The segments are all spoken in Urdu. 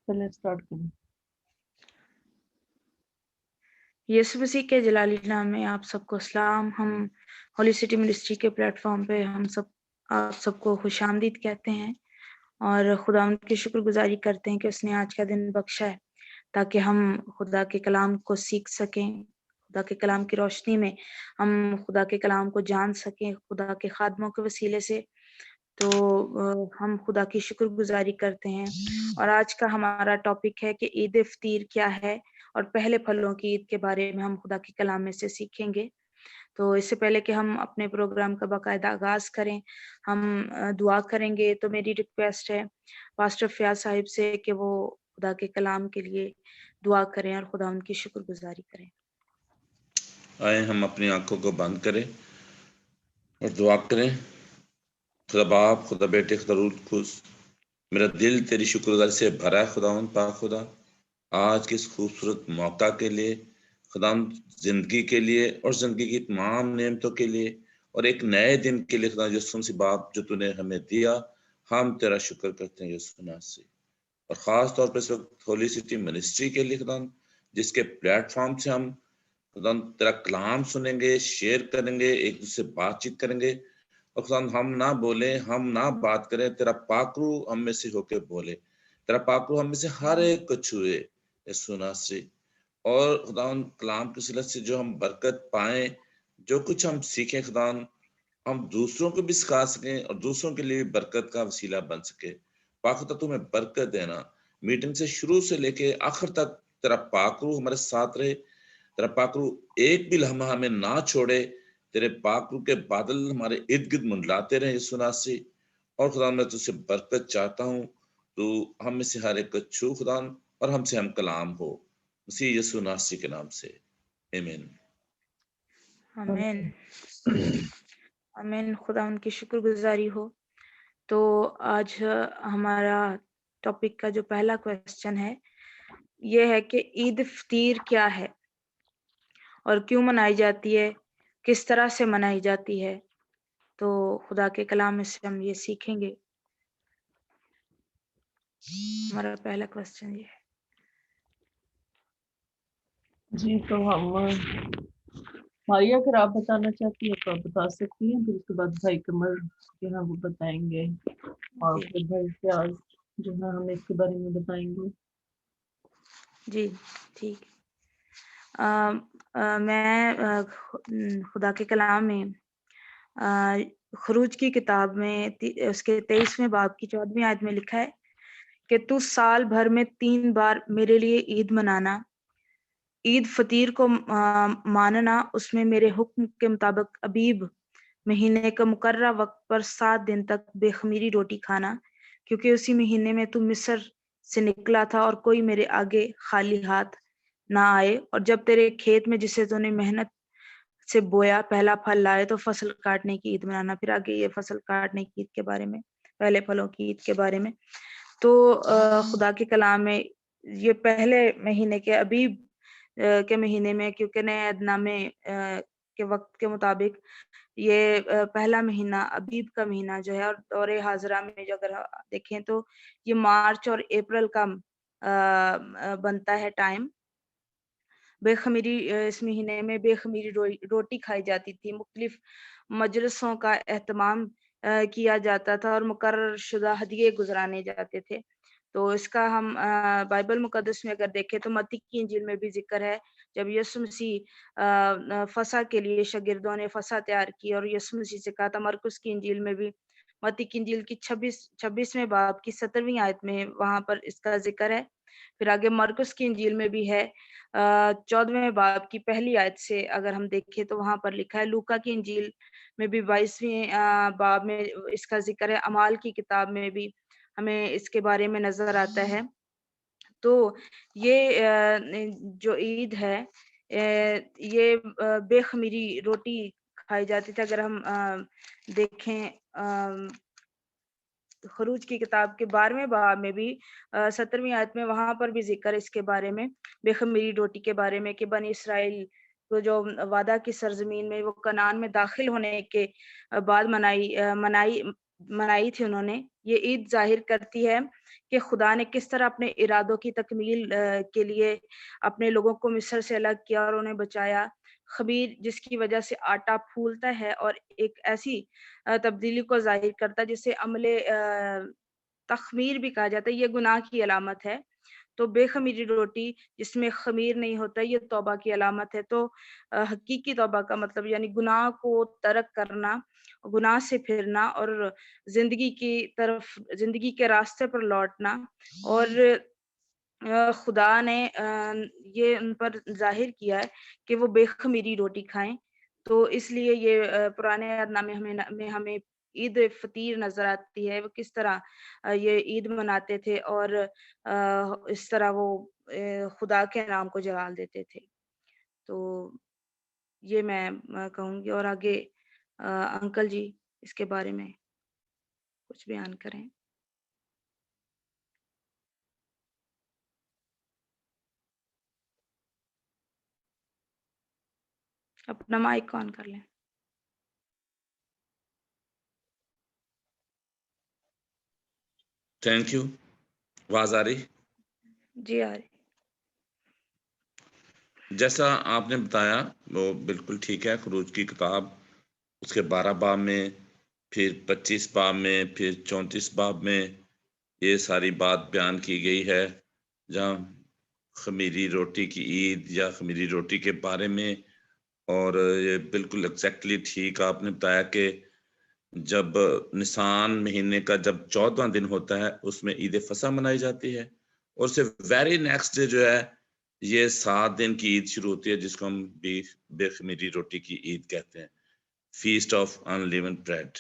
چلیں اسٹارٹ کریں. یسوع مسیح کے جلالی نام میں آپ سب کو اسلام. ہم ہولی سٹی منسٹری کے پلیٹ فارم پہ آپ سب کو خوش آمدید کہتے ہیں اور خدا ان کی شکر گزاری کرتے ہیں کہ اس نے آج کا دن بخشا ہے تاکہ ہم خدا کے کلام کو سیکھ سکیں، خدا کے کلام کی روشنی میں ہم خدا کے کلام کو جان سکیں خدا کے خادموں کے وسیلے سے. تو ہم خدا کی شکر گزاری کرتے ہیں. اور آج کا ہمارا ٹاپک ہے کہ عید فطیر کیا ہے اور پہلے پھلوں کی عید کے بارے میں ہم خدا کے کلام میں سے سیکھیں گے. تو اس سے پہلے کہ ہم اپنے پروگرام کا باقاعدہ آغاز کریں ہم دعا کریں گے. تو میری ریکویسٹ ہے پاسٹر فیاض صاحب سے کہ وہ خدا کے کلام کے لیے دعا کریں اور خدا ان کی شکر گزاری کریں. آئیں ہم اپنی آنکھوں کو بند کریں اور دعا کریں. خدا باپ، خدا بیٹے، خدا روح القدس، میرا دل تیری شکر گزاری سے بھرا ہے خداوند پاک خدا، آج کے اس خوبصورت موقع کے لیے، خداوند زندگی کے لیے اور زندگی کی تمام نعمتوں کے لیے اور ایک نئے دن کے لیے خدا یسوع مسیح باپ جو تو نے ہمیں دیا. ہم تیرا شکر کرتے ہیں یسوع ناصری. اور خاص طور پر اس وقت ہولی سٹی منسٹری کے لیے خداوند جس کے پلیٹ فارم سے ہم خداوند تیرا کلام سنیں گے، شیئر کریں گے، ایک دوسرے سے بات چیت کریں گے. اور خدا ہم نہ بولیں، ہم نہ بات کریں، تیرا پاک روح ہم میں سے ہو کے بولے، تیرا پاک روح ہم میں سے ہر ایک کو چھوئے یسوع ناصری. اور خدا کلام کی صلت سے جو ہم برکت پائیں، جو کچھ ہم سیکھیں خدا ہم دوسروں کو بھی سکھا سکیں اور دوسروں کے لیے بھی برکت کا وسیلہ بن سکے. پاک خدا تمہیں برکت دینا، میٹنگ سے شروع سے لے کے آخر تک تیرا پاک روح ہمارے ساتھ رہے، تیرا پاک روح ایک بھی لمحہ ہمیں نہ چھوڑے، تیرے پاک روح کے بادل ہمارے ارد گرد منڈلاتے رہے یسوع ناصری. اور خدا میں تجھ سے برکت چاہتا ہوں، تو ہم میں سے ہر ایک کو چھو خدا اور ہم سے ہم کلام ہو مسیح یسوع ناصری کے نام سے، آمین. آمین آمین. خدا ان کی شکر گزاری ہو. تو آج ہمارا ٹاپک کا جو پہلا کویسچن ہے یہ ہے کہ عید فطیر کیا ہے اور کیوں منائی جاتی ہے، کس طرح سے منائی جاتی ہے. تو خدا کے کلام میں سے ہم یہ سیکھیں گے. ہمارا پہلا کویسچن یہ ہے. جی تو ہم ماریا اگر آپ بتانا چاہتی ہیں تو آپ بتا سکتی ہیں، پھر اس کے بعد بھائی قمر جو ہے وہ بتائیں گے، اور جی پھر بھائی فیاض جو ہے ہمیں اس کے بارے میں بتائیں گے. جی ٹھیک. میں خدا کے کلام میں خروج کی کتاب میں اس کے 23ویں باب کی 14ویں آیت میں لکھا ہے کہ تو سال بھر میں 3 بار میرے لیے عید منانا. عید فطیر کو ماننا اس میں میرے حکم کے مطابق ابیب مہینے کا مقررہ وقت پر 7 دن تک بے خمیری روٹی کھانا، کیونکہ اسی مہینے میں تو مصر سے نکلا تھا اور کوئی میرے آگے خالی ہاتھ نہ آئے. اور جب تیرے کھیت میں جسے تو نے محنت سے بویا پہلا پھل لائے تو فصل کاٹنے کی عید منانا. پھر آگے یہ فصل کاٹنے کی عید کے بارے میں، پہلے پھلوں کی عید کے بارے میں. تو خدا کے کلام میں یہ پہلے مہینے کے ابیب کے مہینے میں، کیونکہ نئے عہد نامے کے وقت کے مطابق یہ پہلا مہینہ ابیب کا مہینہ جو ہے، اور دور حاضرہ میں جو اگر دیکھیں تو یہ مارچ اور اپریل کا بنتا ہے ٹائم. بے خمیری اس مہینے میں بے خمیری روٹی کھائی جاتی تھی. مختلف مجلسوں کا اہتمام کیا جاتا تھا اور مقرر شدہ ہدیے گزرانے جاتے تھے. تو اس کا ہم بائبل مقدس میں اگر دیکھیں تو متی کی انجیل میں بھی ذکر ہے، جب یسوع مسیح فصح کے لیے شاگردوں نے فصح تیار کی اور یسوع مسیح سے کہا تھا. مرکس کی انجیل میں بھی، متی کی انجیل کی 26ویں باب کی 17ویں آیت میں وہاں پر اس کا ذکر ہے. پھر آگے مرکس کی انجیل میں بھی ہے 14ویں باب کی پہلی آیت سے اگر ہم دیکھیں تو وہاں پر لکھا ہے. لوکا کی انجیل میں بھی 22ویں باب میں اس کا ذکر ہے. اعمال کی کتاب میں بھی ہمیں اس کے بارے میں نظر آتا ہے. تو یہ جو عید ہے یہ بے خمیری روٹی کھائی جاتی تھی. اگر ہم دیکھیں خروج کی کتاب کے 12ویں باب میں بھی 17ویں آیت میں وہاں پر بھی ذکر اس کے بارے میں، بے خمیری روٹی کے بارے میں، کہ بنی اسرائیل کو جو وعدہ کی سرزمین میں وہ کنعان میں داخل ہونے کے بعد منائی تھی انہوں نے. یہ عید ظاہر کرتی ہے کہ خدا نے کس طرح اپنے ارادوں کی تکمیل کے لیے اپنے لوگوں کو مصر سے الگ کیا اور انہیں بچایا۔ خمیر جس کی وجہ سے آٹا پھولتا ہے اور ایک ایسی تبدیلی کو ظاہر کرتا ہے جسے عمل تخمیر بھی کہا جاتا ہے، یہ گناہ کی علامت ہے۔ تو بے خمیری روٹی جس میں خمیر نہیں ہوتا یہ توبہ کی علامت ہے۔ تو حقیقی توبہ کا مطلب یعنی گناہ کو ترک کرنا، گناہ سے پھرنا اور زندگی کی طرف، زندگی کے راستے پر لوٹنا، اور خدا نے یہ ان پر ظاہر کیا ہے کہ وہ بے خمیری روٹی کھائیں۔ تو اس لیے یہ پرانے عہد نامے میں ہمیں عید فطیر نظر آتی ہے، وہ کس طرح یہ عید مناتے تھے اور اس طرح وہ خدا کے نام کو جلال دیتے تھے۔ تو یہ میں کہوں گی، اور آگے انکل جی اس کے بارے میں کچھ بیان کریں۔ اپنا مائک آن کر لیں۔ Thank you. آواز آ رہی؟ جی آ رہی۔ جیسا آپ نے بتایا وہ بالکل ٹھیک ہے۔ خروج کی کتاب اس کے 12 باب میں، پھر 25 باب میں، پھر 34 باب میں یہ ساری بات بیان کی گئی ہے، جہاں خمیری روٹی کی عید یا خمیری روٹی کے بارے میں، اور یہ بالکل ایگزیکٹلی ٹھیک آپ نے بتایا کہ جب نسان مہینے کا جب 14واں دن ہوتا ہے اس میں عید فصح منائی جاتی ہے، اور سے ویری نیکسٹ ڈے جو ہے یہ 7 دن کی عید شروع ہوتی ہے جس کو ہم بے خمیری روٹی کی عید کہتے ہیں، feast of unleavened bread.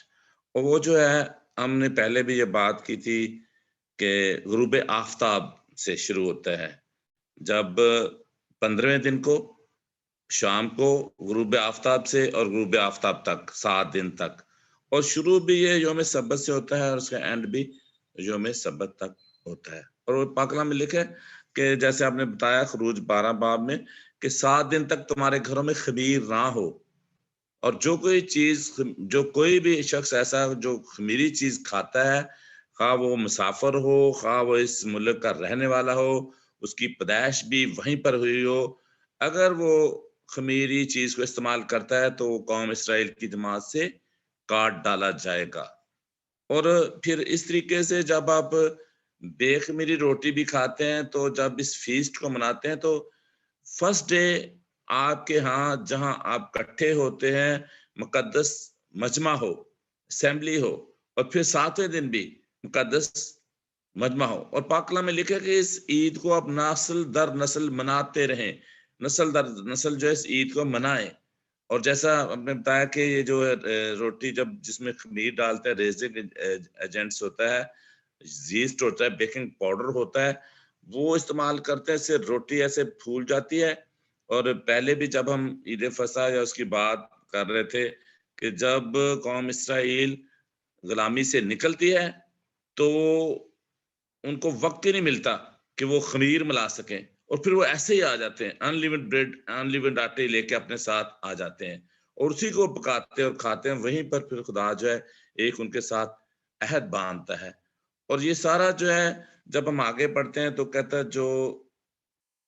اور وہ جو ہے ہم نے پہلے بھی یہ بات کی تھی کہ غروب آفتاب سے شروع ہوتا ہے، جب 15ویں دن کو شام کو غروب آفتاب سے اور غروب آفتاب تک 7 دن تک، اور شروع بھی یہ یوم سبت سے ہوتا ہے اور اس کا اینڈ بھی یوم سبت تک ہوتا ہے۔ اور وہ پاک کلام میں لکھے کہ جیسے آپ نے بتایا خروج 12 باب میں کہ 7 دن تک تمہارے گھروں میں خمیر نہ ہو، اور جو کوئی بھی شخص ایسا جو خمیری چیز کھاتا ہے، خواہ وہ مسافر ہو، خواہ وہ اس ملک کا رہنے والا ہو، اس کی پیدائش بھی وہیں پر ہوئی ہو، اگر وہ خمیری چیز کو استعمال کرتا ہے تو وہ قوم اسرائیل کی جماعت سے کاٹ ڈالا جائے گا۔ اور پھر اس طریقے سے جب آپ بے خمیری روٹی بھی کھاتے ہیں تو جب اس فیسٹ کو مناتے ہیں تو فرسٹ ڈے آپ کے ہاں جہاں آپ کٹھے ہوتے ہیں مقدس مجمع ہو، اسمبلی ہو، اور پھر 7ویں دن بھی مقدس مجمع ہو، اور پاک کلام میں لکھا کہ اس عید کو آپ نسل در نسل مناتے رہیں، نسل در نسل جو ہے اس عید کو منائیں۔ اور جیسا آپ نے بتایا کہ یہ جو روٹی جب جس میں خمیر ڈالتے ہیں، ریزنگ ایجنٹس ہوتا ہے، زیسٹ ہوتا ہے، بیکنگ پاؤڈر ہوتا ہے، وہ استعمال کرتے ہیں، اس سے روٹی ایسے پھول جاتی ہے۔ اور پہلے بھی جب ہم عید فصح یا اس کی بات کر رہے تھے کہ جب قوم اسرائیل غلامی سے نکلتی ہے تو ان کو وقت ہی نہیں ملتا کہ وہ خمیر ملا سکیں، اور پھر وہ ایسے ہی آ جاتے ہیں، ان لیونڈ بریڈ، ان لیونڈ آٹے لے کے اپنے ساتھ آ جاتے ہیں اور اسی کو پکاتے ہیں اور کھاتے ہیں۔ وہیں پر پھر خدا جو ہے ایک ان کے ساتھ عہد باندھتا ہے۔ اور یہ سارا جو ہے جب ہم آگے بڑھتے ہیں تو کہتا ہے جو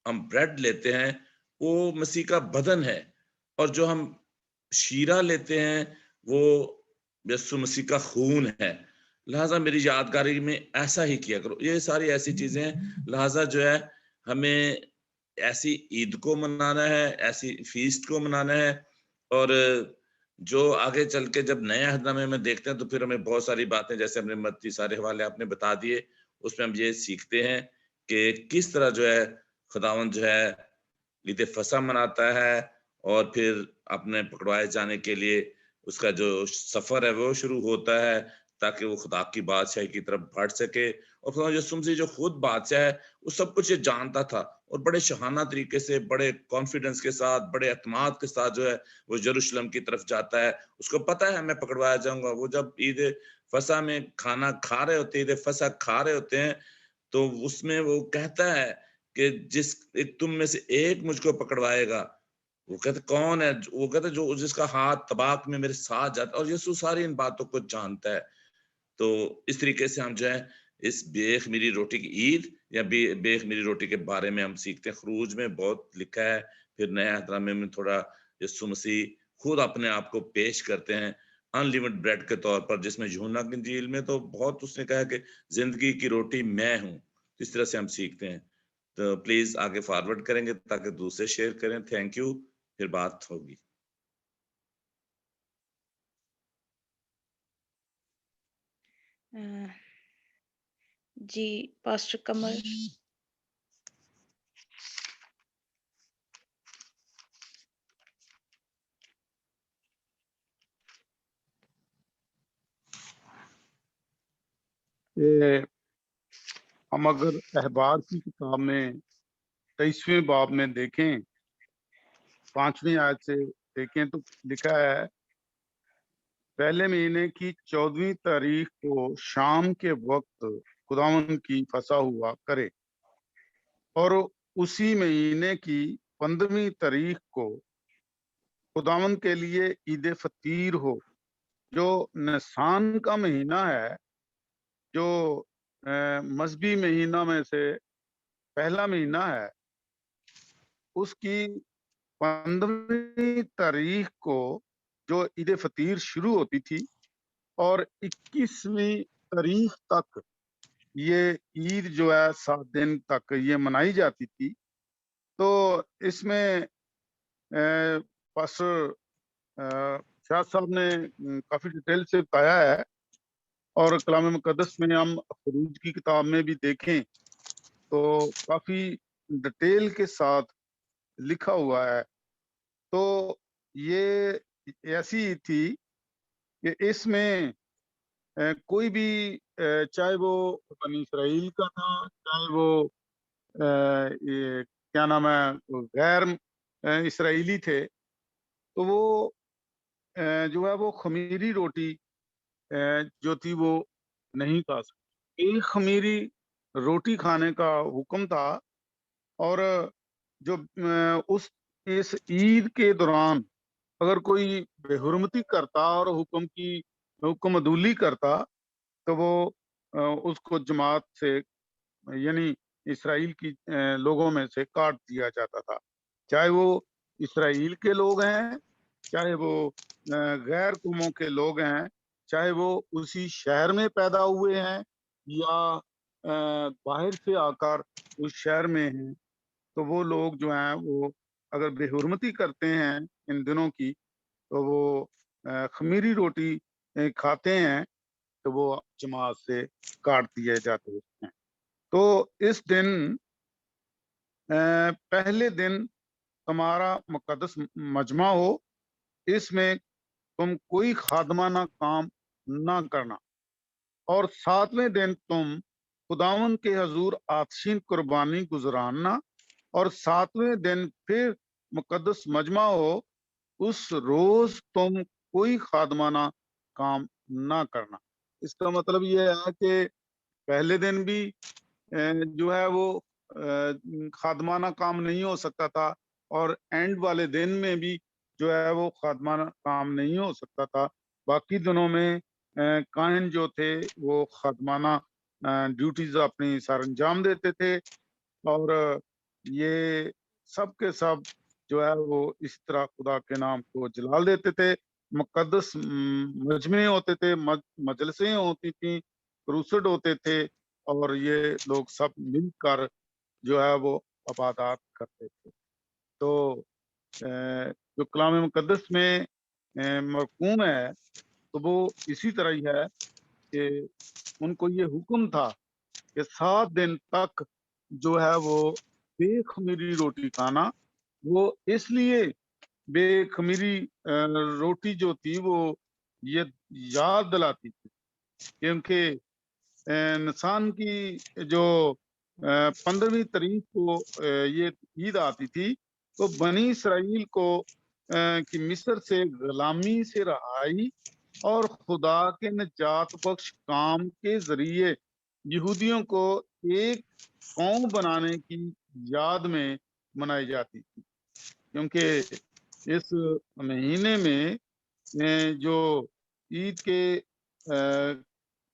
ہم بریڈ لیتے ہیں وہ مسیح کا بدن ہے، اور جو ہم شیرہ لیتے ہیں وہ یسوع مسیح کا خون ہے، لہٰذا میری یادگاری میں ایسا ہی کیا کرو۔ یہ ساری ایسی چیزیں ہیں، لہٰذا جو ہے ہمیں ایسی عید کو منانا ہے، ایسی فیسٹ کو منانا ہے۔ اور جو آگے چل کے جب نئے عہد نامے میں دیکھتے ہیں تو پھر ہمیں بہت ساری باتیں، جیسے ہم نے متی سارے حوالے آپ نے بتا دیے، اس میں ہم یہ سیکھتے ہیں کہ کس طرح جو ہے خداوند جو ہے عید فصح مناتا ہے، اور پھر اپنے پکڑوائے جانے کے لیے اس کا جو سفر ہے وہ شروع ہوتا ہے تاکہ وہ خدا کی بادشاہی کی طرف بڑھ سکے۔ اور خدا یسوع مسیح جو خود بادشاہ ہے وہ سب کچھ یہ جانتا تھا، اور بڑے شہانہ طریقے سے، بڑے کانفیڈنس کے ساتھ، بڑے اعتماد کے ساتھ جو ہے وہ یروشلم کی طرف جاتا ہے۔ اس کو پتہ ہے میں پکڑوایا جاؤں گا۔ وہ جب عید فصح میں کھانا کھا رہے ہوتے ہیں، عید فصح کھا رہے ہوتے ہیں، تو اس میں وہ کہتا ہے کہ تم میں سے ایک مجھ کو پکڑوائے گا۔ وہ کہتے کون ہے؟ وہ کہتے جو جس کا ہاتھ طباق میں میرے ساتھ جاتا ہے، اور یسوع ساری ان باتوں کو جانتا ہے۔ تو اس طریقے سے ہم جو ہے اس بے خمیری روٹی کی عید یا بے خمیری روٹی کے بارے میں ہم سیکھتے ہیں. خروج میں بہت لکھا ہے، پھر نیا عہد میں تھوڑا یسوع مسیح خود اپنے آپ کو پیش کرتے ہیں ان لیمڈ بریڈ کے طور پر، جس میں یوحنا کی انجیل میں تو بہت اس نے کہا کہ زندگی کی روٹی میں ہوں. اس طرح سے ہم سیکھتے ہیں. تو پلیز آگے فارورڈ کریں گے تاکہ دوسرے شیئر کریں. تھینک یو، پھر بات ہوگی. جی پاسٹر قمر. ہم اگر احبار کی کتاب میں 23ویں باب میں دیکھیں 5ویں آیت سے دیکھیں تو لکھا ہے پہلے مہینے کی 14ویں تاریخ کو شام کے وقت خداوند کی فسح ہوا کرے اور اسی مہینے کی 15ویں تاریخ کو خداوند کے لیے عید فطیر ہو، جو نسان کا مہینہ ہے، جو مذہبی مہینہ میں سے پہلا مہینہ ہے. اس کی 15ویں تاریخ کو جو عید فطیر شروع ہوتی تھی اور 21ویں تاریخ تک یہ عید جو ہے 7 دن تک یہ منائی جاتی تھی. تو اس میں پاسٹر شاہ صاحب نے کافی ڈیٹیل سے بتایا ہے، اور کلام مقدس میں ہم خروج کی کتاب میں بھی دیکھیں تو کافی ڈیٹیل کے ساتھ لکھا ہوا ہے. تو یہ ایسی تھی کہ اس میں کوئی بھی چاہے وہ بنی اسرائیل کا تھا، چاہے وہ کیا نام ہے غیر اسرائیلی تھے، تو وہ جو ہے وہ خمیری روٹی جو تھی وہ نہیں کھا سکتے. ایک خمیری روٹی کھانے کا حکم تھا، اور جو اس عید کے دوران اگر کوئی بے حرمتی کرتا اور حکم عدولی کرتا تو وہ اس کو جماعت سے یعنی اسرائیل کی لوگوں میں سے کاٹ دیا جاتا تھا، چاہے وہ اسرائیل کے لوگ ہیں، چاہے وہ غیر قوموں کے لوگ ہیں، چاہے وہ اسی شہر میں پیدا ہوئے ہیں یا باہر سے آ کر اس شہر میں ہیں. تو وہ لوگ جو ہیں وہ اگر بے حرمتی کرتے ہیں ان دنوں کی تو وہ خمیری روٹی کھاتے ہیں تو وہ جماعت سے کاٹ دیے جاتے ہیں. تو اس دن پہلے دن تمہارا مقدس مجمع ہو، اس میں تم کوئی خادمانہ کام نہ کرنا، اور 7ویں دن تم خداوند کے حضور آتشین قربانی گزراننا، اور 7ویں دن پھر مقدس مجمع ہو، اس روز تم کوئی خادمانہ کام نہ کرنا. اس کا مطلب یہ ہے کہ پہلے دن بھی جو ہے وہ خادمانہ کام نہیں ہو سکتا تھا، اور اینڈ والے دن میں بھی جو ہے وہ خادمانہ کام نہیں ہو سکتا تھا. باقی دنوں میں کاہن جو تھے وہ خادمانہ ڈیوٹیز اپنی سر انجام دیتے تھے، اور یہ سب کے سب جو ہے وہ اس طرح خدا کے نام کو جلال دیتے تھے. مقدس مجمع ہوتے تھے، مجلسیں ہوتی تھیں، کروسڈ ہوتے تھے، اور یہ لوگ سب مل کر جو ہے وہ عبادات کرتے تھے. تو جو کلام مقدس میں مرقوم ہے تو وہ اسی طرح ہی ہے کہ ان کو یہ حکم تھا کہ 7 دن تک جو ہے وہ بے خمیری روٹی کھانا. وہ اس لیے بے خمیری روٹی جو تھی وہ یہ یاد دلاتی تھی کیونکہ نسان کی جو 15ویں تاریخ کو یہ عید آتی تھی تو بنی اسرائیل کو کہ مصر سے غلامی سے رہائی اور خدا کے نجات بخش کام کے ذریعے یہودیوں کو ایک قوم بنانے کی یاد میں منائی جاتی تھی. کیونکہ اس مہینے میں جو عید کے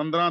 15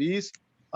20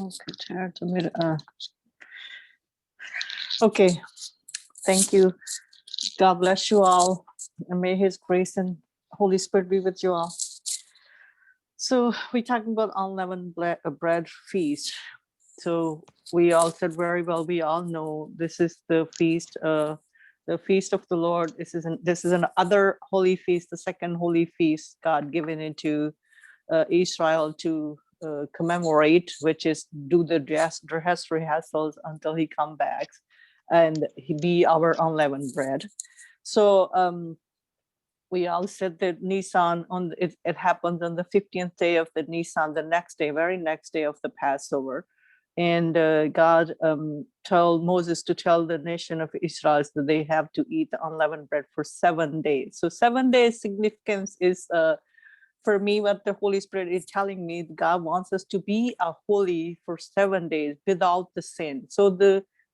Okay, turn to me. Okay, thank you. God bless you all, and may His grace and Holy Spirit be with you all. So we're talking about unleavened bread feast. So we all said very well. We all know this is the feast of the Lord. This is another holy feast, the second holy feast God given into Israel to commemorate, which is do the dress rehearsals until He come back, and He be our unleavened bread. So we all said that Nisan it happens on the 15th day of the Nisan, the next day, very next day of the Passover. And God told Moses to tell the nation of Israel that they have to eat the unleavened bread for 7 days. So 7 days significance is for me, what the Holy Spirit is telling me, God wants us to be holy for 7 days without the sin. So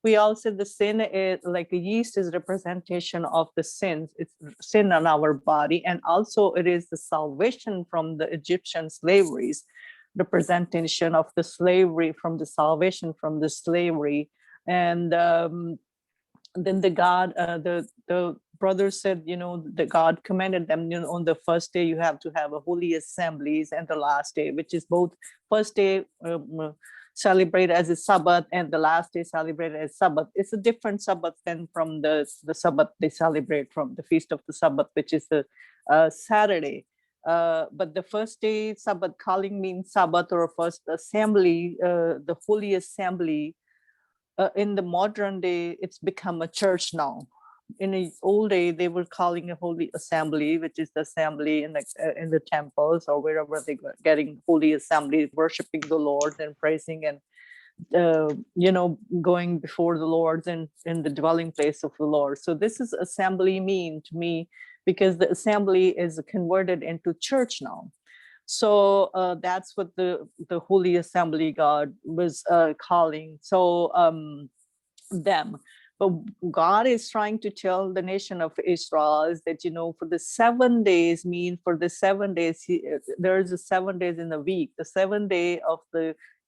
we all said the sin is like a yeast is representation of the sins. It's sin on our body, and also it is the salvation from the Egyptian slaveries, representation of the slavery from the salvation from the slavery. And then the brothers said, the God commanded them, on the first day you have to have a holy assemblies, and the last day, which is both first day celebrate as a Sabbath and the last day celebrated as Sabbath. It's a different Sabbath than from the Sabbath they celebrate from the Feast of the Sabbath, which is the Saturday. But the first day Sabbath calling means Sabbath or first assembly, the holy assembly. In the modern day, it's become a church now. In the old day, they were calling a holy assembly, which is the assembly in the temples or wherever they were getting holy assembly, worshiping the Lord and praising and going before the Lord and in the dwelling place of the Lord. So this is assembly mean to me, because the assembly is converted into church now. So that's what the Holy Assembly God was calling. So them. But God is trying to tell the nation of Israel is that, for the 7 days, for the 7 days, there's a 7 days in a week. The 7th day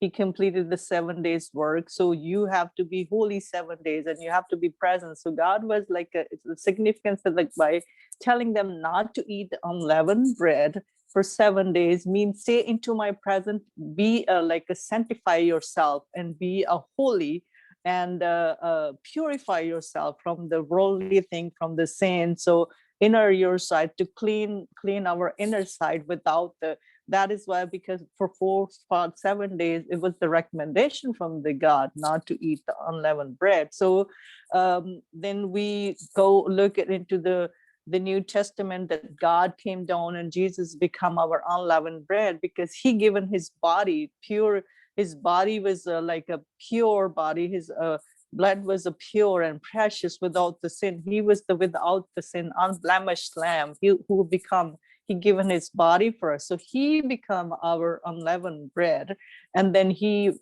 he completed the 7 days work. So you have to be holy 7 days and you have to be present. So God was like a significance that, like, by telling them not to eat unleavened bread for 7 days means stay into my presence, be sanctify yourself and be a holy and purify yourself from the worldly thing, from the sin. So inner your side, to clean our inner side without that is why, because for 7 days it was the recommendation from the God not to eat the unleavened bread. So then we go look into the New Testament, that God came down and Jesus become our unleavened bread, because he given his body pure. His body was like a pure body. His blood was a pure and precious without the sin. He was the without the sin, unblemished lamb. He given his body for us. So he become our unleavened bread. And then he,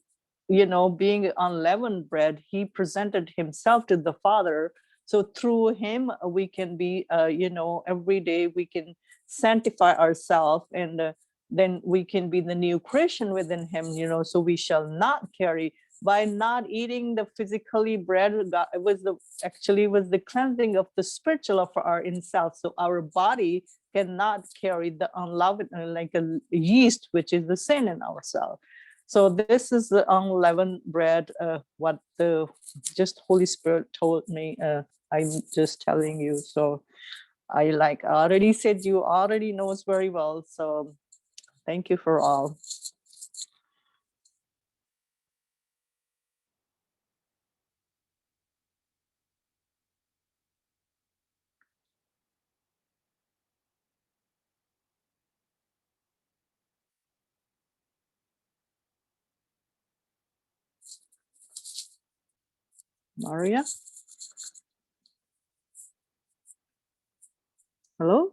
being unleavened bread, he presented himself to the Father. So through him, we can be, every day we can sanctify ourselves, and then we can be the new creation within him, so we shall not carry, by not eating the physically bread, it was the cleansing of the spiritual of our in self. So our body cannot carry the unleavened, like a yeast, which is the sin in ourselves. So this is the unleavened bread, what the just Holy Spirit told me. I'm just telling you. So I already said, you already knows very well. So thank you for all. Maria? Hello?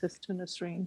Sister Nasreen.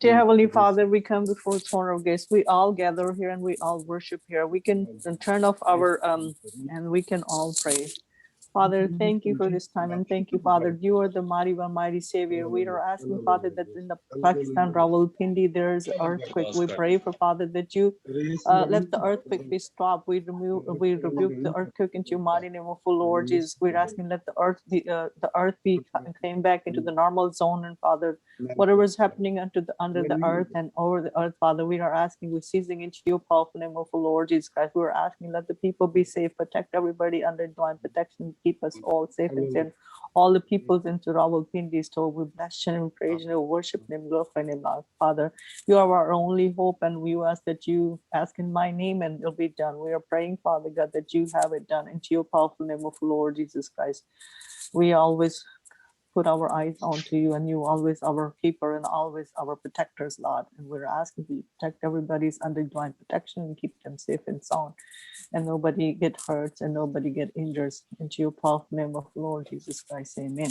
Dear Heavenly Father, we come before the throne of grace. We all gather here and we all worship here. We can turn off our and we can all pray. Father, thank you for this time, and thank you, Father. You are the mighty one, mighty Savior. We are asking, Father, that in the Pakistan, Rawalpindi, there is an earthquake. We pray for, Father, that you let the earthquake be stopped. We rebuke the earthquake into your mighty name of the Lord Jesus. We're asking, let the earth be came back into the normal zone, and Father, whatever is happening under the earth and over the earth, Father, we are asking, we're seizing into your powerful name of the Lord Jesus Christ. We are asking, let the people be safe, protect everybody under divine protection, keep us all safe and send all the peoples into Rawalpindi store. We bless you and we praise you, worship him, glorify him, Father. You are our only hope, and we ask that you ask in my name and it'll be done. We are praying, Father God, that you have it done into your powerful name of the Lord Jesus Christ. We always put our eyes onto you, and you always our keeper and always our protectors, Lord. And we're asking you to protect everybody's under divine protection and keep them safe and sound, and nobody get hurt and nobody get injured. Into your powerful name of Lord Jesus Christ, amen.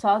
7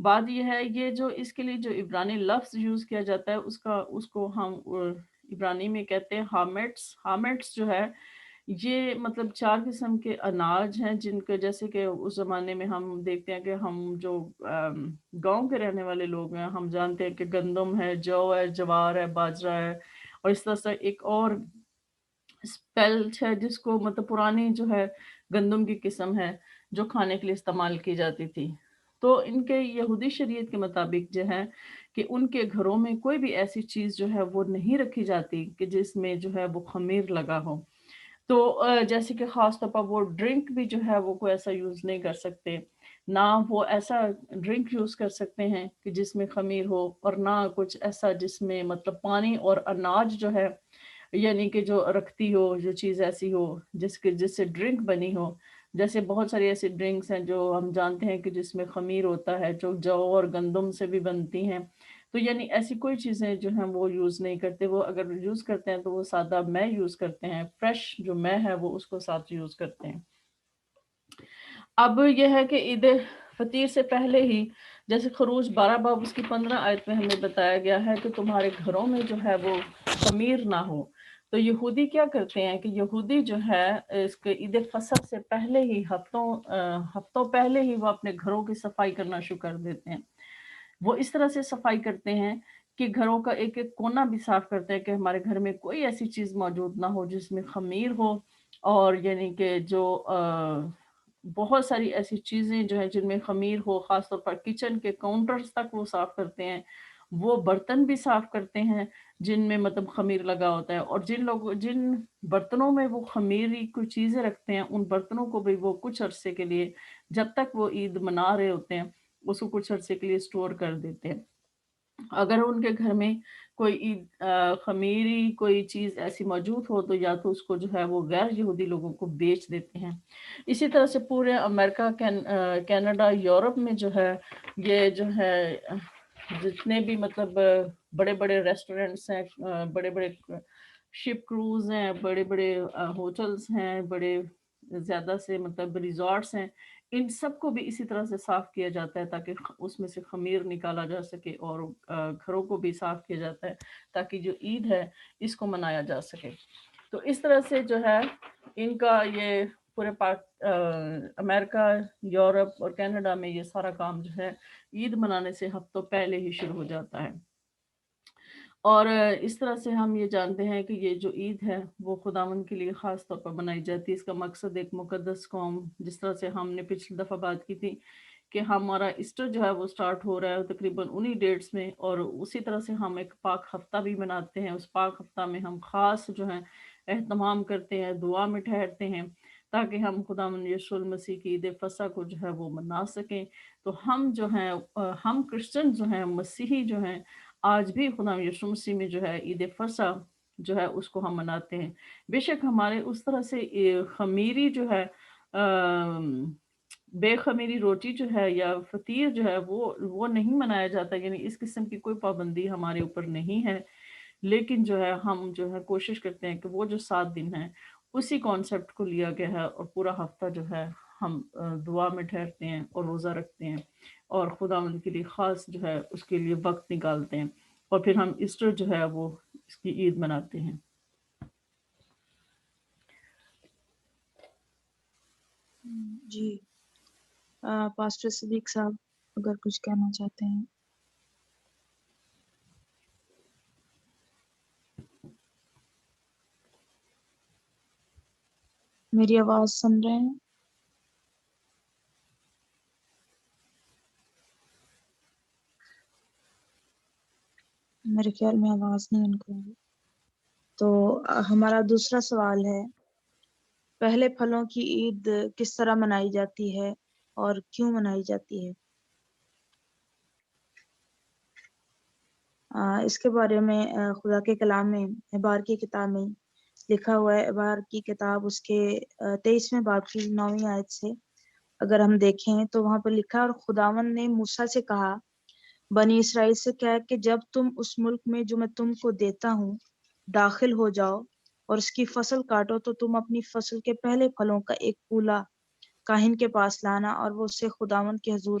بات یہ ہے یہ جو اس کے لیے جو عبرانی لفظ یوز کیا جاتا ہے اس کو ہم عبرانی میں کہتے ہیں ہامٹس جو ہے یہ مطلب 4 قسم کے اناج ہیں جن کے جیسے کہ اس زمانے میں ہم دیکھتے ہیں کہ ہم جو گاؤں کے رہنے والے لوگ ہیں ہم جانتے ہیں کہ گندم ہے، جو ہے، جوار ہے، باجرہ ہے، اور اس طرح سے ایک اور اسپیلٹ ہے جس کو مطلب پرانی جو ہے گندم کی قسم ہے جو کھانے کے لیے استعمال کی جاتی تھی۔ تو ان کے یہودی شریعت کے مطابق جو ہے کہ ان کے گھروں میں کوئی بھی ایسی چیز جو ہے وہ نہیں رکھی جاتی کہ جس میں جو ہے وہ خمیر لگا ہو۔ تو جیسے کہ خاص طور پر وہ ڈرنک بھی جو ہے وہ کوئی ایسا یوز نہیں کر سکتے، نہ وہ ایسا ڈرنک یوز کر سکتے ہیں کہ جس میں خمیر ہو، اور نہ کچھ ایسا جس میں مطلب پانی اور اناج جو ہے یعنی کہ جو رکھتی ہو، جو چیز ایسی ہو جس سے ڈرنک بنی ہو۔ جیسے بہت ساری ایسی ڈرنکس ہیں جو ہم جانتے ہیں کہ جس میں خمیر ہوتا ہے، جو جو اور گندم سے بھی بنتی ہیں۔ تو یعنی ایسی کوئی چیزیں جو ہیں وہ یوز نہیں کرتے، وہ اگر یوز کرتے ہیں تو وہ سادہ مے یوز کرتے ہیں، فریش جو مے ہے وہ اس کو ساتھ یوز کرتے ہیں۔ اب یہ ہے کہ عید فطیر سے پہلے ہی جیسے خروج 12 باب اس کی 15 آیت میں ہمیں بتایا گیا ہے کہ تمہارے گھروں میں جو ہے وہ خمیر نہ ہو۔ تو یہودی کیا کرتے ہیں کہ یہودی جو ہے اس کے عید فصح سے پہلے ہی ہفتوں پہلے ہی وہ اپنے گھروں کی صفائی کرنا شروع کر دیتے ہیں۔ وہ اس طرح سے صفائی کرتے ہیں کہ گھروں کا ایک ایک کونا بھی صاف کرتے ہیں کہ ہمارے گھر میں کوئی ایسی چیز موجود نہ ہو جس میں خمیر ہو، اور یعنی کہ جو بہت ساری ایسی چیزیں جو ہیں جن میں خمیر ہو، خاص طور پر کچن کے کاؤنٹرز تک وہ صاف کرتے ہیں، وہ برتن بھی صاف کرتے ہیں جن میں مطلب خمیر لگا ہوتا ہے، اور جن برتنوں میں وہ خمیری کوئی چیزیں رکھتے ہیں ان برتنوں کو بھی وہ کچھ عرصے کے لیے جب تک وہ عید منا رہے ہوتے ہیں اس کو کچھ عرصے کے لیے سٹور کر دیتے ہیں۔ اگر ان کے گھر میں کوئی خمیری کوئی چیز ایسی موجود ہو تو یا تو اس کو جو ہے وہ غیر یہودی لوگوں کو بیچ دیتے ہیں۔ اسی طرح سے پورے امریکہ، کینیڈا، یورپ میں جو ہے یہ جو ہے جتنے بھی مطلب بڑے بڑے ریسٹورنٹس ہیں، بڑے بڑے شپ کروز ہیں، بڑے بڑے ہوٹلز ہیں، بڑے زیادہ سے مطلب ریزورٹس ہیں، ان سب کو بھی اسی طرح سے صاف کیا جاتا ہے تاکہ اس میں سے خمیر نکالا جا سکے، اور گھروں کو بھی صاف کیا جاتا ہے تاکہ جو عید ہے اس کو منایا جا سکے۔ تو اس طرح سے جو ہے ان کا یہ پورے امریکہ، یورپ اور کینیڈا میں یہ سارا کام جو ہے عید منانے سے ہفتوں پہلے ہی شروع ہو جاتا ہے۔ اور اس طرح سے ہم یہ جانتے ہیں کہ یہ جو عید ہے وہ خداوند کے لیے خاص طور پر منائی جاتی ہے۔ اس کا مقصد ایک مقدس قوم، جس طرح سے ہم نے پچھلی دفعہ بات کی تھی کہ ہمارا ایسٹر جو ہے وہ سٹارٹ ہو رہا ہے تقریباً انہی ڈیٹس میں، اور اسی طرح سے ہم ایک پاک ہفتہ بھی مناتے ہیں۔ اس پاک ہفتہ میں ہم خاص جو ہے اہتمام کرتے ہیں، دعا میں ٹھہرتے ہیں تاکہ ہم خداوند یسوع المسیح کی عید فصح کو جو ہے وہ منا سکیں۔ تو ہم جو ہیں ہم کرسچن جو ہیں، مسیحی جو ہیں، آج بھی خدا یسوع مسیح میں جو ہے عید فصح جو ہے اس کو ہم مناتے ہیں۔ بے شک ہمارے اس طرح سے خمیری جو ہے بے خمیری روٹی جو ہے یا فطیر جو ہے وہ نہیں منایا جاتا، یعنی اس قسم کی کوئی پابندی ہمارے اوپر نہیں ہے، لیکن جو ہے ہم جو ہے کوشش کرتے ہیں کہ وہ جو 7 دن ہیں اسی کانسیپٹ کو لیا گیا ہے، اور پورا ہفتہ جو ہے ہم دعا میں ٹھہرتے ہیں اور روزہ رکھتے ہیں، اور خدا ان کے لیے خاص جو ہے اس کے لیے وقت نکالتے ہیں، اور پھر ہم ایسٹر جو ہے وہ اس کی عید مناتے ہیں۔ جی پاسٹر صدیق صاحب اگر کچھ کہنا چاہتے ہیں۔ میری آواز سن رہے ہیں؟ میرے خیال میں آواز نہیں ان کو۔ تو ہمارا دوسرا سوال ہے، پہلے پھلوں کی عید کس طرح منائی جاتی ہے اور کیوں منائی جاتی ہے؟ اس کے بارے میں خدا کے کلام میں احبار کی کتاب میں لکھا ہوا ہے۔ احبار کی کتاب اس کے 23ویں باب کی 9ویں آیت سے اگر ہم دیکھیں تو وہاں پر لکھا، اور خداوند نے موسیٰ سے کہا، بنی اسرائیل سے کہا کہ جب تم اس ملک میں جو میں تم کو دیتا ہوں داخل ہو جاؤ اور اس کی فصل کاٹو، تو تم اپنی فصل کے پہلے پھلوں کا ایک پولا کاہن کے پاس لانا اور وہ اسے خداوند کے حضور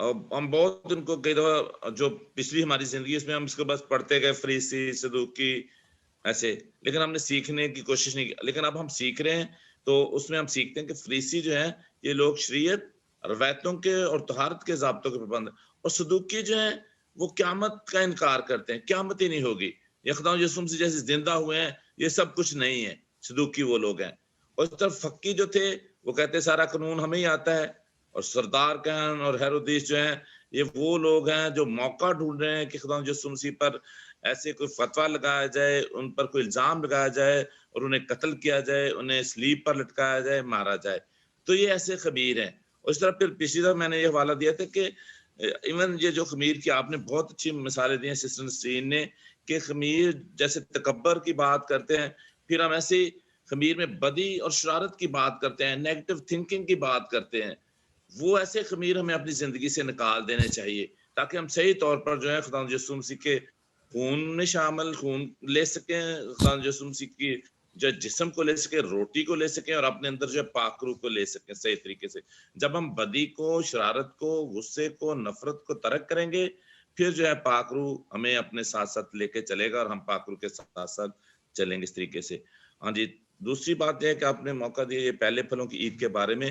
ہم بہت ان کو کئی دفعہ جو پچھلی ہماری زندگی اس میں ہم اس کو بس پڑھتے گئے فریسی صدوقی ایسے، لیکن ہم نے سیکھنے کی کوشش نہیں کی. لیکن اب ہم سیکھ رہے ہیں تو اس میں ہم سیکھتے ہیں کہ فریسی جو ہیں یہ لوگ شریعت روایتوں کے اور طہارت کے ضابطوں کے پابند ہیں، اور صدوقی جو ہیں وہ قیامت کا انکار کرتے ہیں، قیامت ہی نہیں ہوگی، یہ خدا یسوع مسیح جیسے زندہ ہوئے ہیں، یہ سب کچھ نہیں ہے. صدوقی وہ لوگ ہیں. اور اس طرف فقی جو تھے وہ کہتے سارا قانون ہمیں ہی آتا ہے. اور سردار کہن اور ہیرودیس جو ہیں یہ وہ لوگ ہیں جو موقع ڈھونڈ رہے ہیں کہ خدا یسوع مسیح پر ایسے کوئی فتویٰ لگایا جائے، ان پر کوئی الزام لگایا جائے اور انہیں قتل کیا جائے، انہیں سلیب پر لٹکایا جائے، مارا جائے. تو یہ ایسے خمیر ہیں. اس طرح پھر پچھلی دفعہ میں نے یہ حوالہ دیا تھا کہ ایون یہ جو خمیر کی آپ نے بہت اچھی مثالیں دی ہیں سسٹر نسرین نے، کہ خمیر جیسے تکبر کی بات کرتے ہیں، پھر ہم ایسے خمیر میں بدی اور شرارت کی بات کرتے ہیں، نیگیٹو تھنکنگ کی بات کرتے ہیں. وہ ایسے خمیر ہمیں اپنی زندگی سے نکال دینے چاہیے تاکہ ہم صحیح طور پر جو ہے خدا یسوع مسیح کے خون میں شامل خون لے سکیں، خدا یسوع مسیح کی جو جسم کو لے سکیں، روٹی کو لے سکیں، اور اپنے اندر جو ہے پاک روح کو لے سکیں صحیح طریقے سے. جب ہم بدی کو، شرارت کو، غصے کو، نفرت کو ترک کریں گے، پھر جو ہے پاک روح ہمیں اپنے ساتھ ساتھ لے کے چلے گا اور ہم پاک روح کے ساتھ ساتھ چلیں گے اس طریقے سے. ہاں جی، دوسری بات یہ ہے کہ آپ نے موقع دیا یہ پہلے پھلوں کی عید کے بارے میں،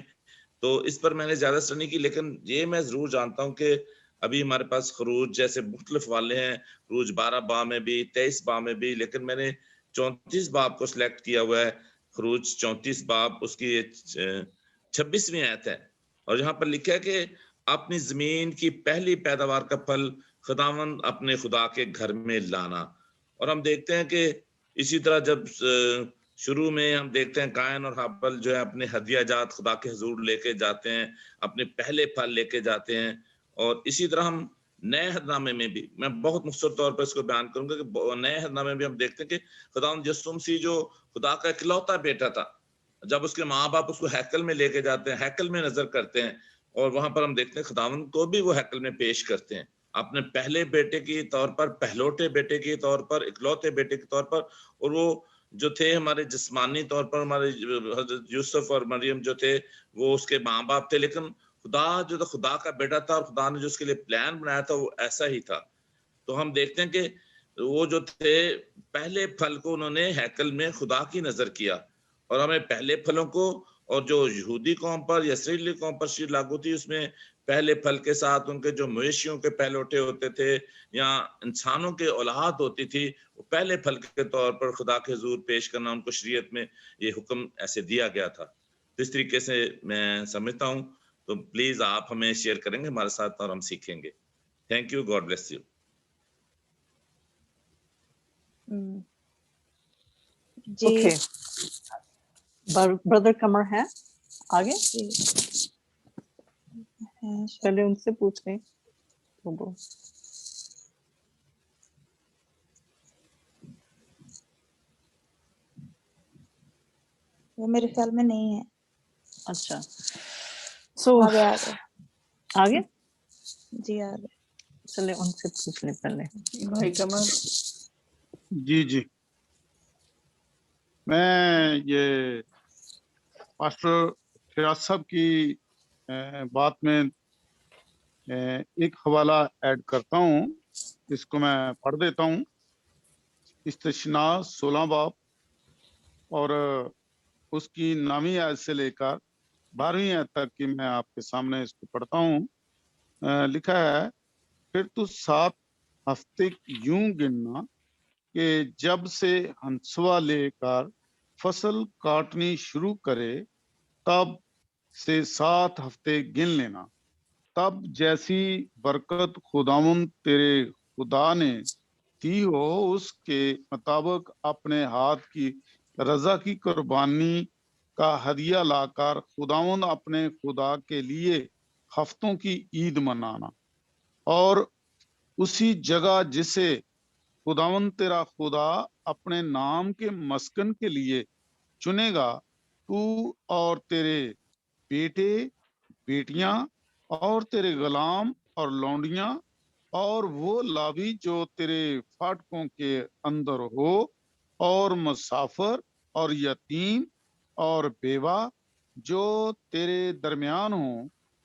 تو اس پر میں نے زیادہ سر نہیں کی، لیکن یہ میں ضرور جانتا ہوں کہ ابھی ہمارے پاس خروج جیسے مختلف والے ہیں، خروج 12 باب میں بھی، 23 باب میں بھی، لیکن میں نے 34 باب کو سلیکٹ کیا ہوا ہے. خروج 34 باب اس کی 26ویں آیت ہے، اور یہاں پر لکھا ہے کہ اپنی زمین کی پہلی پیداوار کا پھل خداوند اپنے خدا کے گھر میں لانا. اور ہم دیکھتے ہیں کہ اسی طرح جب شروع میں ہم دیکھتے ہیں قائن اور حابل جو ہے اپنے ہدیہ جات خدا کے حضور لے کے جاتے ہیں، اپنے پہلے پھل لے کے جاتے ہیں. اور اسی طرح ہم نئے عہد نامے میں بھی، میں بہت مختصر طور پر اس کو بیان کروں گا کہ نئے عہد نامے میں بھی ہم دیکھتے ہیں کہ خداوند یسوع مسیح جو خدا کا اکلوتا بیٹا تھا، جب اس کے ماں باپ اس کو ہیکل میں لے کے جاتے ہیں، ہیکل میں نظر کرتے ہیں، اور وہاں پر ہم دیکھتے ہیں خداوند کو بھی وہ ہیکل میں پیش کرتے ہیں اپنے پہلے بیٹے کے طور پر، پہلوٹے بیٹے کے طور پر، اکلوتے بیٹے کے طور پر. اور وہ جو تھے ہمارے جسمانی طور پر ہمارے حضرت یوسف اور مریم جو تھے وہ اس کے ماں باپ تھے، لیکن خدا جو تھا خدا کا بیٹا تھا، اور خدا نے جو اس کے لیے پلان بنایا تھا وہ ایسا ہی تھا. تو ہم دیکھتے ہیں کہ وہ جو تھے پہلے پھل کو انہوں نے ہیکل میں خدا کی نظر کیا، اور ہمیں پہلے پھلوں کو، اور جو یہودی قوم پر یا اسرائیلی قوم پر شریعت لاگو تھی اس میں پہلے پھل کے ساتھ ان کے جو مویشیوں کے پہلوٹے ہوتے تھے یا انسانوں کے اولاد ہوتی تھی، وہ پہلے پھل کے طور پر خدا کے حضور پیش کرنا ان کو شریعت میں یہ حکم ایسے دیا گیا تھا. اس طریقے سے میں سمجھتا ہوں. تو پلیز آپ ہمیں شیئر کریں گے ہمارے ساتھ اور ہم سیکھیں گے. Thank you, god bless you. جی اوکے، بردر کمر ہے آگے، پہلے ان سے پوچھ لیں. وہ میرے خیال میں نہیں ہے. اچھا، سو آگے جی آگے چلے ان سے پوچھ لیں پہلے. بھائی کمر. جی میں یہ پاسٹر فیاض صاحب کی بات میں ایک حوالہ ایڈ کرتا ہوں، اس کو میں پڑھ دیتا ہوں. استثناء 16 باب اور اس کی 9ویں آیت سے لے کر 12ویں آیت تک کی میں آپ کے سامنے اس کو پڑھتا ہوں. لکھا ہے، پھر تو 7 ہفتے یوں گننا کہ جب سے ہنسوا لے کر فصل کاٹنی شروع کرے تب سے 7 ہفتے گن لینا. تب جیسی برکت خداوند تیرے خدا نے دی ہو اس کے مطابق اپنے ہاتھ کی رضا کی قربانی کا ہدیہ لا کر خداوند اپنے خدا کے لیے ہفتوں کی عید منانا، اور اسی جگہ جسے خداوند تیرا خدا اپنے نام کے مسکن کے لیے چنے گا، تو اور تیرے بیٹے بیٹیاں اور تیرے غلام اور لونڈیاں اور وہ لاوی جو تیرے فاٹکوں کے اندر ہو، اور مسافر اور یتیم اور بیوہ جو تیرے درمیان ہوں،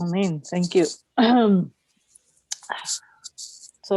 Amen. Thank you. So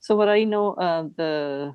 So what I know the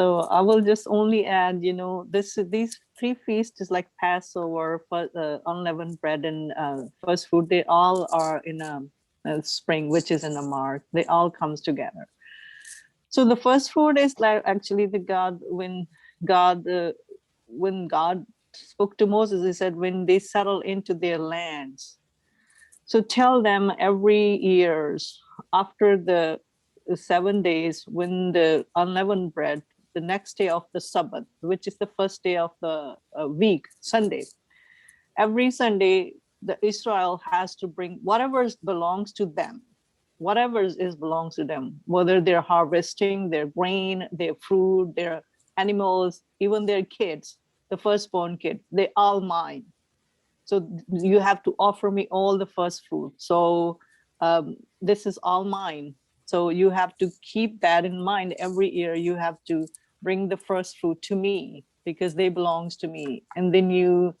So I will just only add, you know, these three feasts is like Passover, unleavened bread, and first fruit. They all are in a spring, which is in a mark. They all comes together. So the first fruit is like actually when God spoke to Moses, he said, when they settle into their lands. So tell them every years after the 7 days when the unleavened bread, the next day of the Sabbath, which is the first day of the week, Sunday. Every Sunday, the Israel has to bring whatever belongs to them. Whatever is belongs to them, whether they're harvesting their grain, their fruit, their animals, even their kids, the firstborn kid, they all mine. So you have to offer me all the first fruit. So this is all mine. So you have to keep that in mind. Every year you have to bring the first fruit to me because they belongs to me. And then you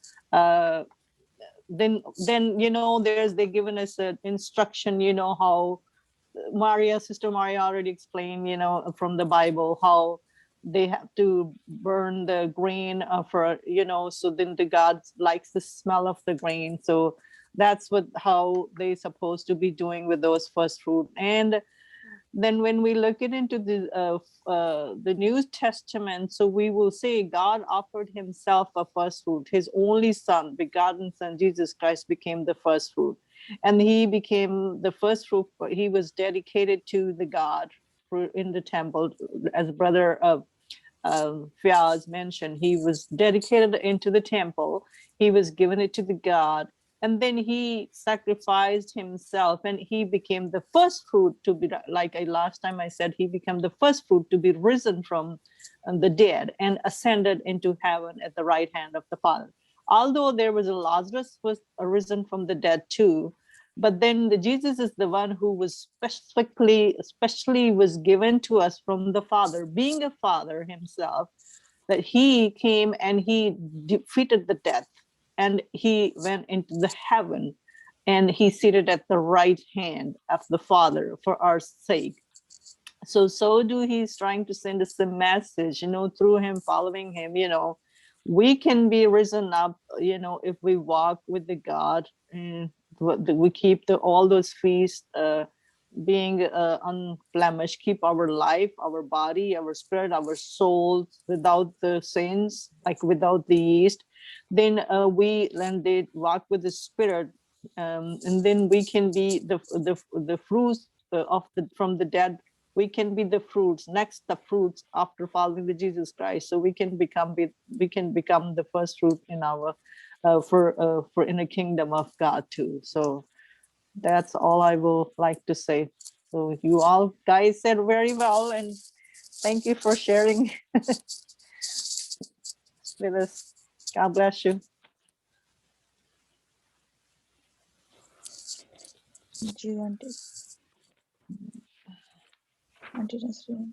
then you know they given us an instruction, you know, how Sister Maria already explained, you know, from the Bible, how they have to burn the grain for, you know, so then the God likes the smell of the grain. So that's how they supposed to be doing with those first fruit. And then when we look into the New Testament, so we will say God offered himself a first fruit. His only son, begotten son, Jesus Christ, became the first fruit. And he became the first fruit. He was dedicated to the God in the temple. As brother of Fiaz mentioned, he was dedicated into the temple. He was given it to the God. And then he sacrificed himself and he became the first fruit to be, like last time I said, he became the first fruit to be risen from the dead and ascended into heaven at the right hand of the Father. Although there was a Lazarus was risen from the dead too, but then Jesus is the one who was especially was given to us from the Father, being a father himself, that he came and he defeated the death. And he went into the heaven and he seated at the right hand of the Father for our sake. So do he's trying to send us a message, you know, through him, following him, you know, we can be risen up, you know, if we walk with the God and we keep all those feasts being unblemished, keep our life, our body, our spirit, our soul without the sins, like without the yeast. Then they walk with the Spirit, and then we can be the fruits from the dead. We can be the fruits after following the Jesus Christ. So we can become the first fruit in our for in the kingdom of God too. So that's all I will like to say. So you all guys said very well, and thank you for sharing with us. God bless you. Auntie Nasreen.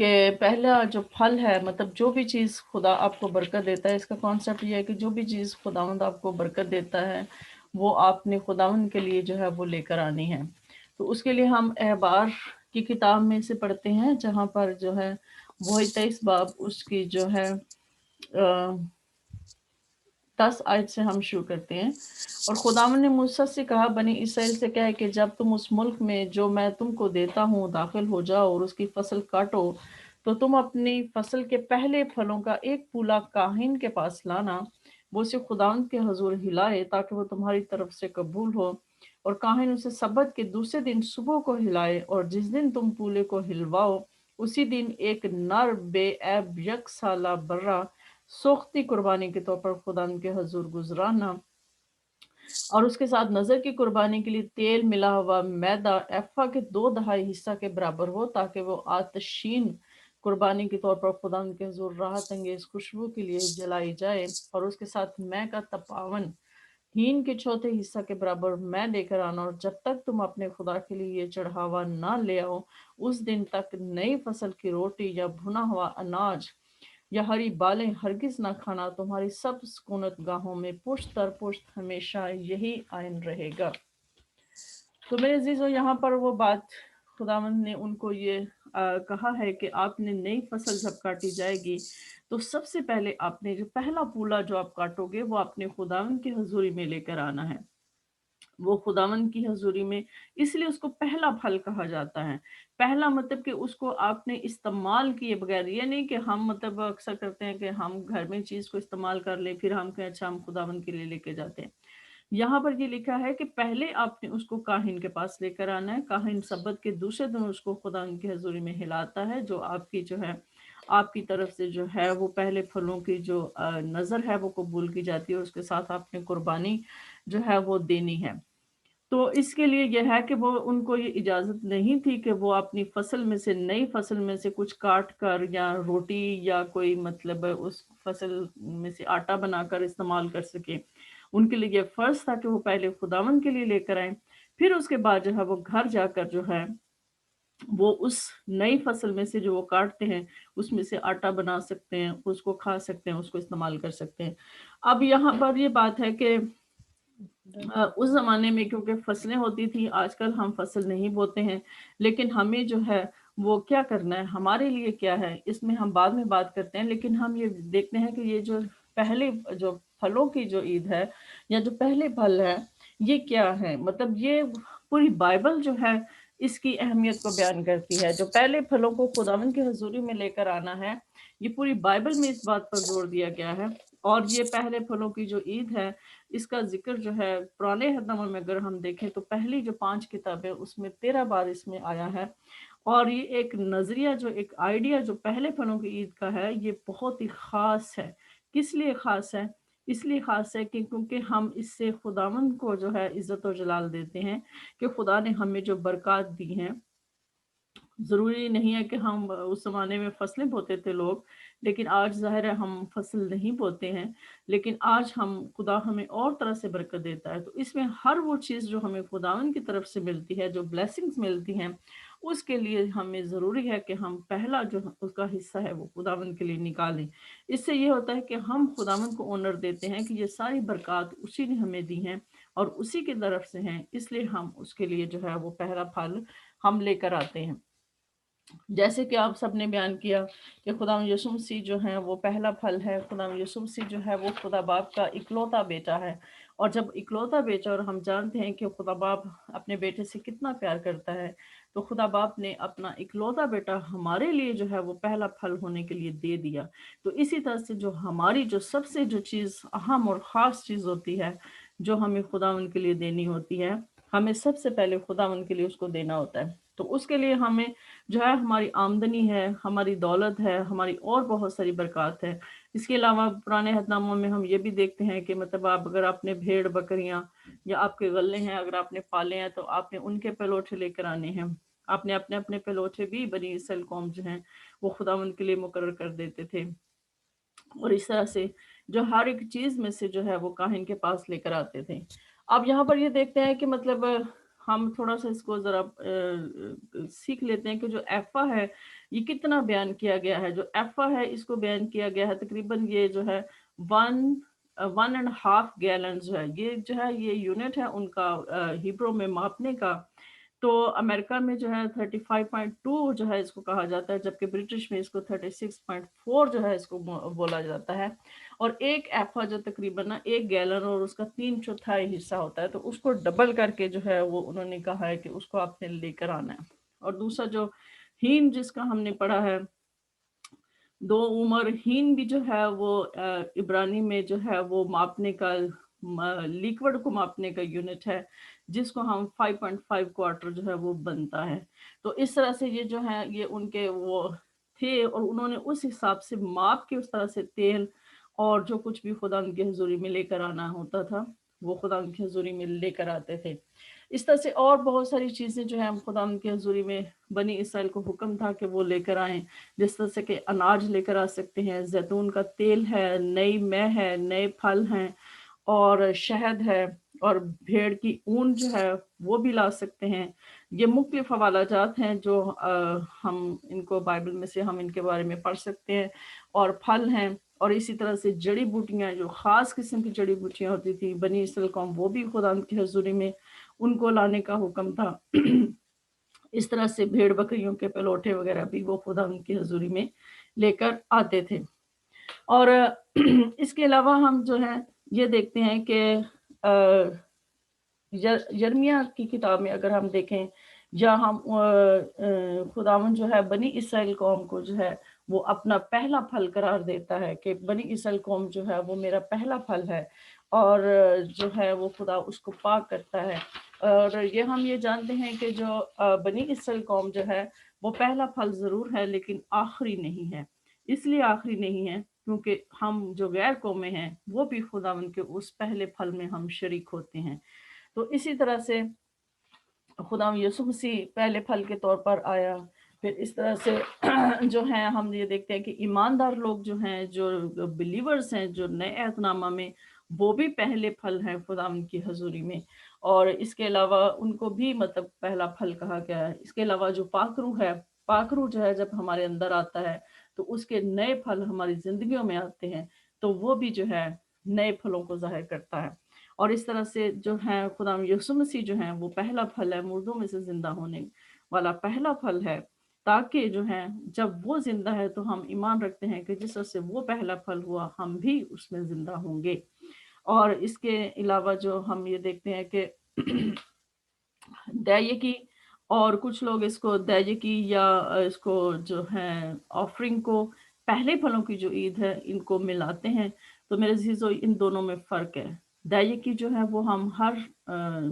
کہ پہلا جو پھل ہے مطلب جو بھی چیز خدا آپ کو برکت دیتا ہے، اس کا کانسیپٹ یہ ہے کہ جو بھی چیز خداوند آپ کو برکت دیتا ہے وہ آپ نے خداوند کے لیے جو ہے وہ لے کر آنی ہے۔ تو اس کے لیے ہم احبار کی کتاب میں سے پڑھتے ہیں، جہاں پر جو ہے وہی 23 باب اس کی جو ہے 10 آیت سے ہم شروع کرتے ہیں۔ اور خداوند نے موسیٰ سے کہا، بنی اسرائیل سے کہے کہ جب تم اس ملک میں جو میں تم کو دیتا ہوں داخل ہو جاؤ اور اس کی فصل کاٹو، تو تم اپنی فصل کے پہلے پھلوں کا ایک پولا کاہن کے پاس لانا، وہ اسے خداوند کے حضور ہلائے تاکہ وہ تمہاری طرف سے قبول ہو، اور کاہن اسے سبت کے دوسرے دن صبح کو ہلائے، اور جس دن تم پولے کو ہلواؤ اسی دن ایک نر بے عیب یک سالہ برہ سوختی قربانی کے طور پر خداوند کے حضور گزرانا، اور اس کے ساتھ نظر کی قربانی کے لیے تیل ملا ہوا میدا ایفا کے 2/2 حصہ کے برابر ہو، تاکہ وہ آتشین قربانی کے طور پر خداوند کے حضور راحت انگیز خوشبو کے لیے جلائی جائے، اور اس کے ساتھ میں کا تپاون ہین کے 1/4 حصہ کے برابر میں لے کر آنا، اور جب تک تم اپنے خدا کے لیے یہ چڑھاوا نہ لے آؤ اس دن تک نئی فصل کی روٹی یا بھنا ہوا اناج یا ہری بالیں ہرگز نہ کھانا، تمہاری سب سکونت گاہوں میں پشت در پشت ہمیشہ یہی آئین رہے گا۔ تو میرے عزیزو، یہاں پر وہ بات خداوند نے ان کو یہ کہا ہے کہ آپ نے نئی فصل جب کاٹی جائے گی تو سب سے پہلے آپ نے جو پہلا پولا جو آپ کاٹو گے وہ اپنے خداوند کی حضوری میں لے کر آنا ہے۔ وہ خداوند کی حضوری میں، اس لیے اس کو پہلا پھل کہا جاتا ہے۔ پہلا مطلب کہ اس کو آپ نے استعمال کیے بغیر، یہ نہیں کہ ہم مطلب اکثر کرتے ہیں کہ ہم گھر میں چیز کو استعمال کر لیں پھر ہم کہیں اچھا ہم خداوند کے لیے لے کے جاتے ہیں۔ یہاں پر یہ لکھا ہے کہ پہلے آپ نے اس کو کاہن کے پاس لے کر آنا ہے، کاہن سبت کے دوسرے دن اس کو خداوند کی حضوری میں ہلاتا ہے، جو آپ کی جو ہے آپ کی طرف سے جو ہے وہ پہلے پھلوں کی جو نظر ہے وہ قبول کی جاتی ہے، اور اس کے ساتھ آپ نے قربانی جو ہے وہ دینی ہے۔ تو اس کے لیے یہ ہے کہ وہ ان کو یہ اجازت نہیں تھی کہ وہ اپنی فصل میں سے، نئی فصل میں سے کچھ کاٹ کر یا روٹی یا کوئی مطلب اس فصل میں سے آٹا بنا کر استعمال کر سکے۔ ان کے لیے یہ فرض تھا کہ وہ پہلے خداوند کے لیے لے کر آئیں، پھر اس کے بعد جو ہے وہ گھر جا کر جو ہے وہ اس نئی فصل میں سے جو وہ کاٹتے ہیں اس میں سے آٹا بنا سکتے ہیں، اس کو کھا سکتے ہیں، اس کو استعمال کر سکتے ہیں۔ اب یہاں پر یہ بات ہے کہ اس زمانے میں کیونکہ فصلیں ہوتی تھی، آج کل ہم فصل نہیں بوتے ہیں، لیکن ہمیں جو ہے وہ کیا کرنا ہے، ہمارے لیے کیا ہے، اس میں ہم بعد میں بات کرتے ہیں، لیکن ہم یہ دیکھتے ہیں کہ یہ جو پہلے جو پھلوں کی جو عید ہے یا جو پہلے پھل ہے یہ کیا ہے، مطلب یہ پوری بائبل جو ہے اس کی اہمیت کو بیان کرتی ہے۔ جو پہلے پھلوں کو خداوند کی حضوری میں لے کر آنا ہے، یہ پوری بائبل میں اس بات پر زور دیا گیا ہے۔ اور یہ پہلے پھلوں کی جو عید ہے اس کا ذکر جو ہے پرانے عہد نامہ میں اگر ہم دیکھیں تو پہلی جو 5 کتابیں اس میں 13 بار اس میں آیا ہے، اور یہ ایک نظریہ جو ایک آئیڈیا جو پہلے پھلوں کی عید کا ہے یہ بہت ہی خاص ہے۔ کس لیے خاص ہے؟ اس لیے خاص ہے کہ کیونکہ ہم اس سے خداوند کو جو ہے عزت و جلال دیتے ہیں کہ خدا نے ہمیں جو برکات دی ہیں، ضروری نہیں ہے کہ ہم اس زمانے میں فصلیں بوتے تھے لوگ، لیکن آج ظاہر ہے ہم فصل نہیں بوتے ہیں، لیکن آج خدا ہمیں اور طرح سے برکت دیتا ہے۔ تو اس میں ہر وہ چیز جو ہمیں خداوند کی طرف سے ملتی ہے، جو بلیسنگز ملتی ہیں، اس کے لیے ہمیں ضروری ہے کہ ہم پہلا جو اس کا حصہ ہے وہ خداوند کے لیے نکالیں۔ اس سے یہ ہوتا ہے کہ ہم خداوند کو آنر دیتے ہیں کہ یہ ساری برکات اسی نے ہمیں دی ہیں اور اسی کی طرف سے ہیں، اس لیے ہم اس کے لیے جو ہے وہ پہلا پھل ہم لے کر آتے ہیں۔ جیسے کہ آپ سب نے بیان کیا کہ خداوند یسوع مسیح جو ہیں وہ پہلا پھل ہے، خداوند یسوع مسیح جو ہے وہ خدا باپ کا اکلوتا بیٹا ہے، اور جب اکلوتا بیٹا، اور ہم جانتے ہیں کہ خدا باپ اپنے بیٹے سے کتنا پیار کرتا ہے، تو خدا باپ نے اپنا اکلوتا بیٹا ہمارے لیے جو ہے وہ پہلا پھل ہونے کے لیے دے دیا۔ تو اسی طرح سے جو ہماری جو سب سے جو چیز اہم اور خاص چیز ہوتی ہے جو ہمیں خداوند کے لیے دینی ہوتی ہے، ہمیں سب سے پہلے خداوند کے لیے اس کو دینا ہوتا ہے۔ تو اس کے لیے ہمیں جو ہے ہماری آمدنی ہے، ہماری دولت ہے، ہماری اور بہت ساری برکات ہے۔ اس کے علاوہ پرانے عہد ناموں میں ہم یہ بھی دیکھتے ہیں کہ مطلب اگر آپ نے بھیڑ بکریاں یا آپ کے غلے ہیں اگر آپ نے پالے ہیں تو آپ نے ان کے پلوٹے لے کر آنے ہیں۔ آپ نے اپنے پلوٹے بھی بنی اسرائیل قوم جو ہیں وہ خداوند کے لیے مقرر کر دیتے تھے، اور اس طرح سے جو ہر ایک چیز میں سے جو ہے وہ کاہن کے پاس لے کر آتے تھے۔ اب یہاں پر یہ دیکھتے ہیں کہ مطلب ہم تھوڑا سا اس کو ذرا سیکھ لیتے ہیں کہ جو ایفا ہے یہ کتنا بیان کیا گیا ہے. جو ایفا ہے اس کو بیان کیا گیا ہے تقریباً یہ جو ہے 1.5 گیلن جو ہے یہ یونٹ ہے ان کا ہیبرو میں ماپنے کا. تو امریکہ میں جو ہے 35.2 جو ہے اس کو کہا جاتا ہے، جبکہ برٹش میں اس کو 36.4 جو ہے اس کو بولا جاتا ہے. اور ایک ایفا جو تقریباً 1 گیلن اور اس کا 3/4 حصہ ہوتا ہے، تو اس کو ڈبل کر کے جو ہے وہ انہوں نے کہا ہے کہ اس کو آپ نے لے کر آنا ہے. اور دوسرا جو ہین جس کا ہم نے پڑھا ہے 2 عمر، ہین بھی جو ہے وہ عبرانی میں جو ہے وہ ماپنے کا لیکوڈ کو ماپنے کا یونٹ ہے، جس کو ہم 5.5 کوارٹر جو ہے وہ بنتا ہے. تو اس طرح سے یہ جو ہے یہ ان کے وہ تھے، اور انہوں نے اس حساب سے ماپ کے اس طرح سے تیل اور جو کچھ بھی خدا ان کی حضوری میں لے کر آنا ہوتا تھا وہ خدا ان کی حضوری میں لے کر آتے تھے. اس طرح سے اور بہت ساری چیزیں جو ہیں ہم خدا ان کی حضوری میں بنی اسرائیل کو حکم تھا کہ وہ لے کر آئیں، جس طرح سے کہ اناج لے کر آ سکتے ہیں، زیتون کا تیل ہے، نئی مے ہے، نئے پھل ہیں، اور شہد ہے، اور بھیڑ کی اون جو ہے وہ بھی لا سکتے ہیں. یہ مختلف حوالہ جات ہیں جو ہم ان کو بائبل میں سے ہم ان کے بارے میں پڑھ سکتے ہیں. اور پھل ہیں، اور اسی طرح سے جڑی بوٹیاں جو خاص قسم کی جڑی بوٹیاں ہوتی تھی بنی اسرائیل قوم، وہ بھی خدا ان کی حضوری میں ان کو لانے کا حکم تھا. اس طرح سے بھیڑ بکریوں کے پلوٹے وغیرہ بھی وہ خدا ان کی حضوری میں لے کر آتے تھے. اور اس کے علاوہ ہم جو ہے یہ دیکھتے ہیں کہ یرمیہ کی کتاب میں اگر ہم دیکھیں، یا ہم خداوند جو ہے بنی اسرائیل قوم کو جو ہے وہ اپنا پہلا پھل قرار دیتا ہے کہ بنی اسرائیل قوم جو ہے وہ میرا پہلا پھل ہے، اور جو ہے وہ خدا اس کو پاک کرتا ہے. اور یہ ہم یہ جانتے ہیں کہ جو بنی اسرائیل قوم جو ہے وہ پہلا پھل ضرور ہے لیکن آخری نہیں ہے. اس لیے آخری نہیں ہے کیونکہ ہم جو غیر قومیں ہیں وہ بھی خداوند کے اس پہلے پھل میں ہم شریک ہوتے ہیں. تو اسی طرح سے خدا یسوع مسیح پہلے پھل کے طور پر آیا. پھر اس طرح سے جو ہیں ہم یہ دیکھتے ہیں کہ ایماندار لوگ جو ہیں، جو بلیورز ہیں، جو نئے عہد نامہ میں، وہ بھی پہلے پھل ہیں خدا ان کی حضوری میں. اور اس کے علاوہ ان کو بھی مطلب پہلا پھل کہا گیا ہے. اس کے علاوہ جو پاک روح ہے، پاک روح جو ہے جب ہمارے اندر آتا ہے تو اس کے نئے پھل ہماری زندگیوں میں آتے ہیں، تو وہ بھی جو ہے نئے پھلوں کو ظاہر کرتا ہے. اور اس طرح سے جو ہے خدا یسوع مسیح جو ہیں وہ پہلا پھل ہے، مردوں میں سے زندہ ہونے والا پہلا پھل ہے، تاکہ جو ہے جب وہ زندہ ہے تو ہم ایمان رکھتے ہیں کہ جس طرح سے وہ پہلا پھل ہوا ہم بھی اس میں زندہ ہوں گے. اور اس کے علاوہ جو ہم یہ دیکھتے ہیں کہ دیکی، اور کچھ لوگ اس کو دیکی یا اس کو جو ہے آفرنگ کو پہلے پھلوں کی جو عید ہے ان کو ملاتے ہیں. تو میرے عزیزو ان دونوں میں فرق ہے. دیکی جو ہے وہ ہم ہر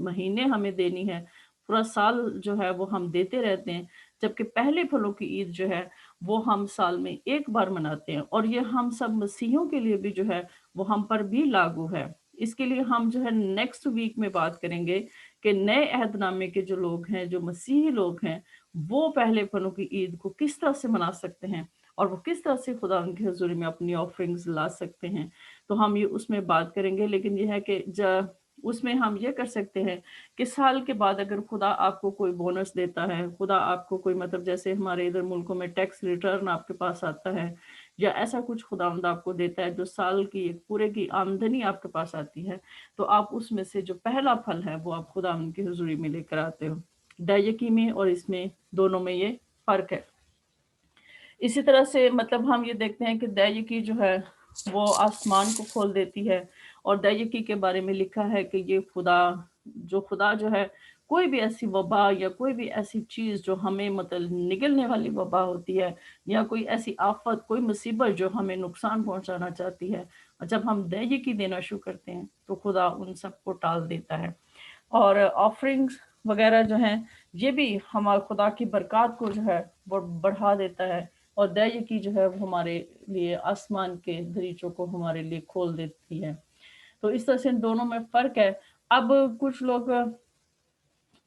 مہینے ہمیں دینی ہے، پورا سال جو ہے وہ ہم دیتے رہتے ہیں، جبکہ پہلے پھلوں کی عید جو ہے وہ ہم سال میں ایک بار مناتے ہیں. اور یہ ہم سب مسیحیوں کے لیے بھی جو ہے وہ ہم پر بھی لاگو ہے. اس کے لیے ہم جو ہے نیکسٹ ویک میں بات کریں گے کہ نئے عہد نامے کے جو لوگ ہیں، جو مسیحی لوگ ہیں، وہ پہلے پھلوں کی عید کو کس طرح سے منا سکتے ہیں، اور وہ کس طرح سے خدا ان کی حضوری میں اپنی آفرنگز لا سکتے ہیں. تو ہم یہ اس میں بات کریں گے. لیکن یہ ہے کہ اس میں ہم یہ کر سکتے ہیں کہ سال کے بعد اگر خدا آپ کو کوئی بونس دیتا ہے، خدا آپ کو کوئی مطلب جیسے ہمارے ادھر ملکوں میں ٹیکس ریٹرن آپ کے پاس آتا ہے، یا ایسا کچھ خداوند آپ کو دیتا ہے جو سال کی ایک پورے کی آمدنی آپ کے پاس آتی ہے، تو آپ اس میں سے جو پہلا پھل ہے وہ آپ خداوند کی حضوری میں لے کر آتے ہو. دیکی میں اور اس میں دونوں میں یہ فرق ہے. اسی طرح سے مطلب ہم یہ دیکھتے ہیں کہ دیکی جو ہے وہ آسمان کو کھول دیتی ہے. اور دیکی کے بارے میں لکھا ہے کہ یہ خدا جو ہے کوئی بھی ایسی وبا یا کوئی بھی ایسی چیز جو ہمیں مطلب نگلنے والی وبا ہوتی ہے، یا کوئی ایسی آفت، کوئی مصیبت جو ہمیں نقصان پہنچانا چاہتی ہے، جب ہم دیکی دینا شروع کرتے ہیں تو خدا ان سب کو ٹال دیتا ہے. اور آفرنگز وغیرہ جو ہیں یہ بھی ہمارے خدا کی برکات کو جو ہے وہ بڑھا دیتا ہے. اور دیکی جو ہے وہ ہمارے لیے آسمان کے دریچوں کو ہمارے لیے کھول دیتی ہے. تو اس طرح سے ان دونوں میں فرق ہے. اب کچھ لوگ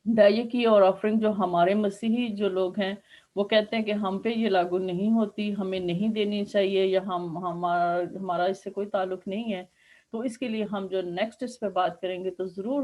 دیکی اور آفرنگ جو ہمارے مسیحی جو لوگ ہیں وہ کہتے ہیں کہ ہم پہ یہ لاگو نہیں ہوتی، ہمیں نہیں دینی چاہیے، یا ہمارا اس سے کوئی تعلق نہیں ہے. تو اس کے لیے ہم جو نیکسٹ اس پہ بات کریں گے تو ضرور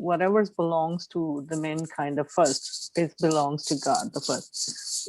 whatever belongs to the mankind, the first it belongs to God, the first।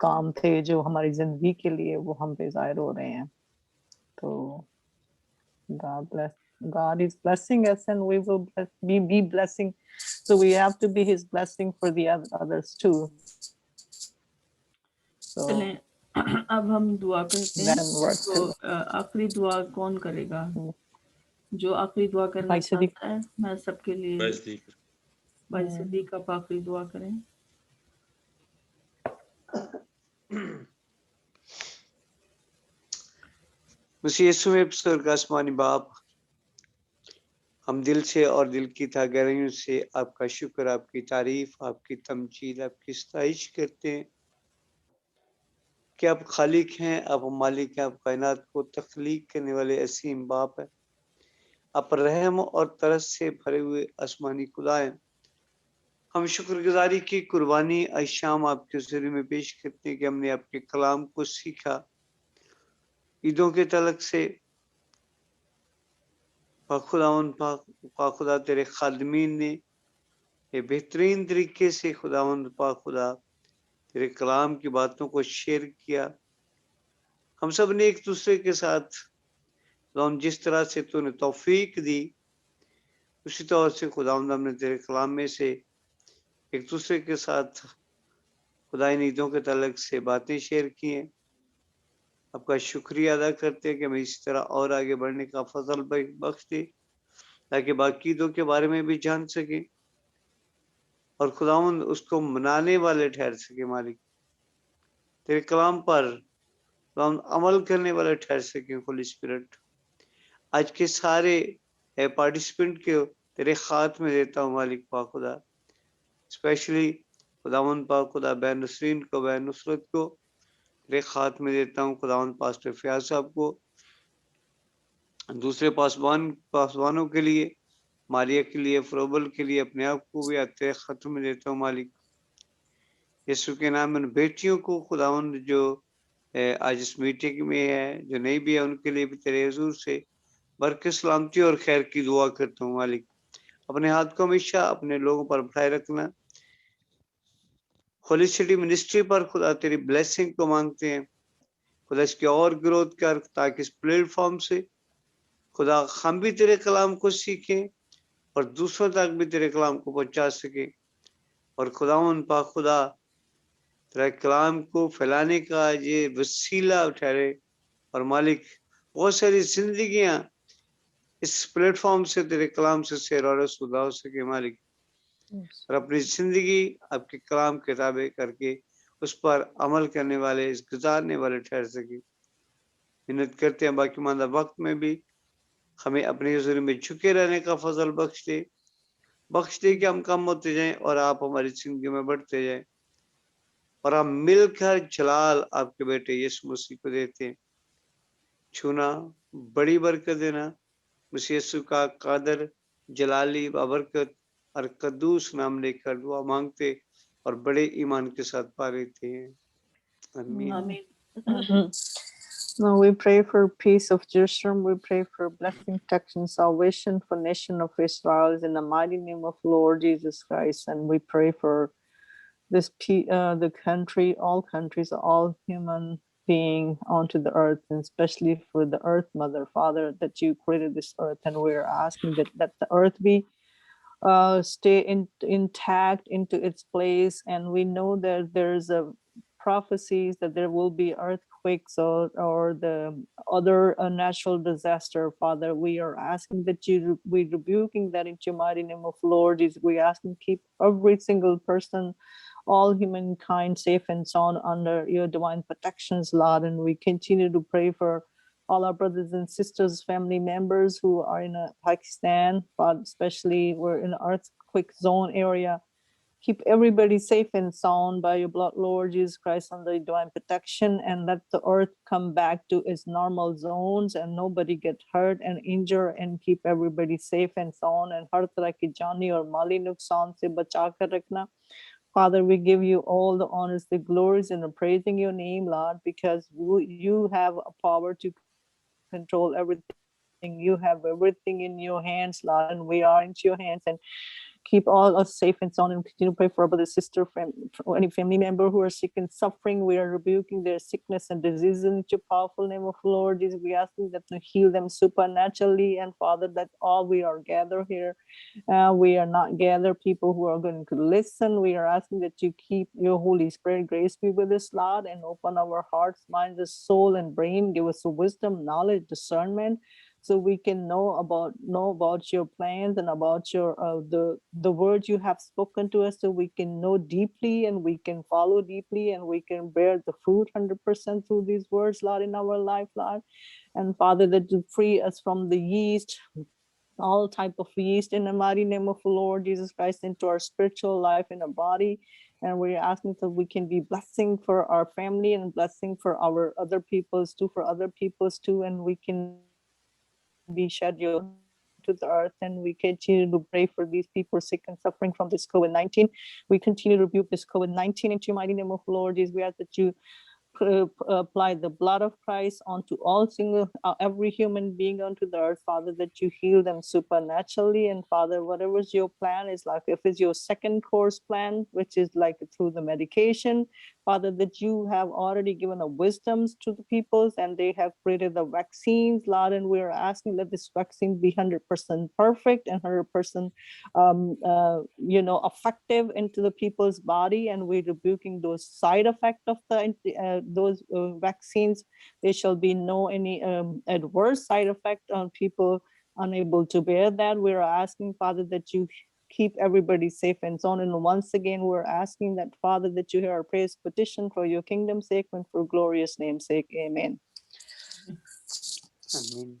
کام تھے جو ہماری زندگی کے لیے وہ ہم پہ ظاہر ہو رہے ہیں. تو God is blessing us and we will be blessing. So we have to be his blessing for the others too. So چلیں اب ہم دعا کرتے ہیں. let him work تو through. آخری دعا کون کرے گا؟ جو آخری دعا کرنا بھائی صدیق. چاہتا ہے میں سب کے لیے بھائی صدیق آپ آخری دعا کریں. مسیح یسوع میں بزرگ آسمانی باپ، ہم دل سے اور دل کی تہ گہرائیوں سے آپ کا شکر، آپ کی تعریف، آپ کی تمجید، آپ کی ستائش کرتے ہیں کہ آپ خالق ہیں، آپ مالک ہیں، آپ کائنات کو تخلیق کرنے والے عظیم باپ ہیں، آپ رحم اور ترس سے بھرے ہوئے آسمانی خدا ہیں. ہم شکر گزاری کی قربانی آج شام آپ کے حضور میں پیش کرتے ہیں کہ ہم نے آپ کے کلام کو سیکھا. عیدوں کے تعلق سے پاک خدا تیرے خادمین نے یہ بہترین طریقے سے خداوند پاک خدا تیرے کلام کی باتوں کو شیئر کیا. ہم سب نے ایک دوسرے کے ساتھ خداوند جس طرح سے تو نے توفیق دی اسی طور سے خداوند ہم نے تیرے کلام میں سے ایک دوسرے کے ساتھ خدائی عیدوں کے تعلق سے باتیں شیئر کی ہیں. آپ کا شکریہ ادا کرتے ہیں کہ ہمیں اسی طرح اور آگے بڑھنے کا فضل بخش دے تاکہ باقی عیدوں کے بارے میں بھی جان سکیں اور خداوند اس کو منانے والے ٹھہر سکے. مالک تیرے کلام پر خداوند عمل کرنے والے ٹھہر سکیں. ہولی اسپرٹ آج کے سارے پارٹیسپینٹ کے تیرے ہاتھ میں دیتا ہوں مالک پاک خدا، اسپیشلی خداوند پاک خدا بہن نسرین کو، بہن نصرت کو تیرے ہاتھ میں دیتا ہوں. خداوند پاسٹر فیاض صاحب کو، دوسرے پاسبانوں کے لیے، ماریہ کے لیے، فروبل کے لیے، اپنے آپ کو بھی تیرے خاتوں میں دیتا ہوں. مالک یسوع کے نام میں بیٹیوں کو خداوند جو آج اس میٹنگ میں ہے، جو نہیں بھی ہے، ان کے لیے بھی تیرے حضور سے برکت، سلامتی اور خیر کی دعا کرتا ہوں. مالک اپنے ہاتھ کو ہمیشہ اپنے لوگوں پر بٹھائے رکھنا. ہولی سٹی منسٹری پر خدا تیری بلیسنگ کو مانگتے ہیں. خدا اس کی اور گروتھ کر تاکہ اس پلیٹ فارم سے خدا ہم بھی تیرے کلام کو سیکھیں اور دوسروں تک بھی تیرے کلام کو پہنچا سکیں. اور خداوند پاک خدا تیرے کلام کو پھیلانے کا یہ وسیلہ ٹھہرے. اور مالک بہت ساری زندگیاں اس پلیٹ فارم سے تیرے کلام سے سیر اور رسودہ ہو سکے. مالک اور اپنی زندگی آپ کے کلام کتابیں کر کے اس پر عمل کرنے والے، اس گزارنے والے ٹھہر سکے. محنت کرتے ہیں باقی ماندہ وقت میں بھی ہمیں اپنے حضور میں جھکے رہنے کا فضل بخش دے کہ ہم کم ہوتے جائیں اور آپ ہماری زندگی میں بڑھتے جائیں اور ہم مل کر جلال آپ کے بیٹے یسوع مسیح کو دیتے ہیں. چھونا، بڑی برکت دینا، مسیح یسوع کا قادر، جلالی، بابرکت اور قدوس نام لے کر دعا مانگتے اور بڑے ایمان کے ساتھ پا لیتے ہیں. آمین. آمین. Now we pray for peace of Jerusalem. We pray for blessing, protection, salvation for nation of Israel in the mighty name of Lord Jesus Christ. And we pray for this the country, all countries, all human being onto the earth, and especially for the earth mother, Father, that you created this earth, and we're asking that the earth be stay intact into its place. And we know that there's a prophecies that there will be earthquakes or the other natural disaster. Father, we are asking that we rebuking that into your mighty name of Lord Jesus. We ask and keep every single person, all humankind safe and sound under your divine protections, Lord. And we continue to pray for all our brothers and sisters, family members who are in Pakistan, but especially we're in an earthquake zone area. Keep everybody safe and sound by your blood, Lord Jesus Christ, under divine protection, and let the earth come back to its normal zones and nobody get hurt and injured, and keep everybody safe and sound, and har tarah ki jani aur mali nuksan se bacha kar rakhna. Father, we give you all the honors, the glories, and the praising your name, Lord, because you have a power to control everything. You have everything in your hands, Lord, and we are into your hands. And keep all us safe and sound, and continue to pray for our brother, sister, for any family member who are sick and suffering. We are rebuking their sickness and diseases in your powerful name of Lord Jesus. We ask you that to heal them supernaturally, and Father, that all we are gathered here, we are not gathered people who are going to listen. We are asking that you keep your Holy Spirit grace be with us, Lord, and open our hearts, minds, and soul and brain. Give us wisdom, knowledge, discernment, so we can know about your plans and about your the words you have spoken to us, so we can know deeply and we can follow deeply and we can bear the fruit 100% through these words, Lord, in our life, Lord. And Father, that you free us from the yeast, all type of yeast, in the mighty name of the Lord Jesus Christ, into our spiritual life in our body. And we're asking that we can be blessing for our family and blessing for our other peoples too, and we can be scheduled to the earth, and we continue to pray for these people sick and suffering from this COVID-19. We continue to rebuke this COVID-19 into your mighty name of the Lord Jesus. We ask that you apply the blood of Christ onto every human being onto the earth, Father, that you heal them supernaturally. And Father, whatever's your plan is, like if it's your second course plan, which is like through the medication, Father, that you have already given a wisdoms to the peoples and they have created the vaccines, Lord, and we're asking that this vaccine be 100% perfect and 100% effective into the people's body, and we're rebuking those side effects of those vaccines. There shall be no any adverse side effect on people unable to bear that. We're asking, Father, that you keep everybody safe and so on. And once again, we're asking that, Father, that you hear our prayers, petition for your kingdom's sake and for glorious name's sake. Amen. Amen.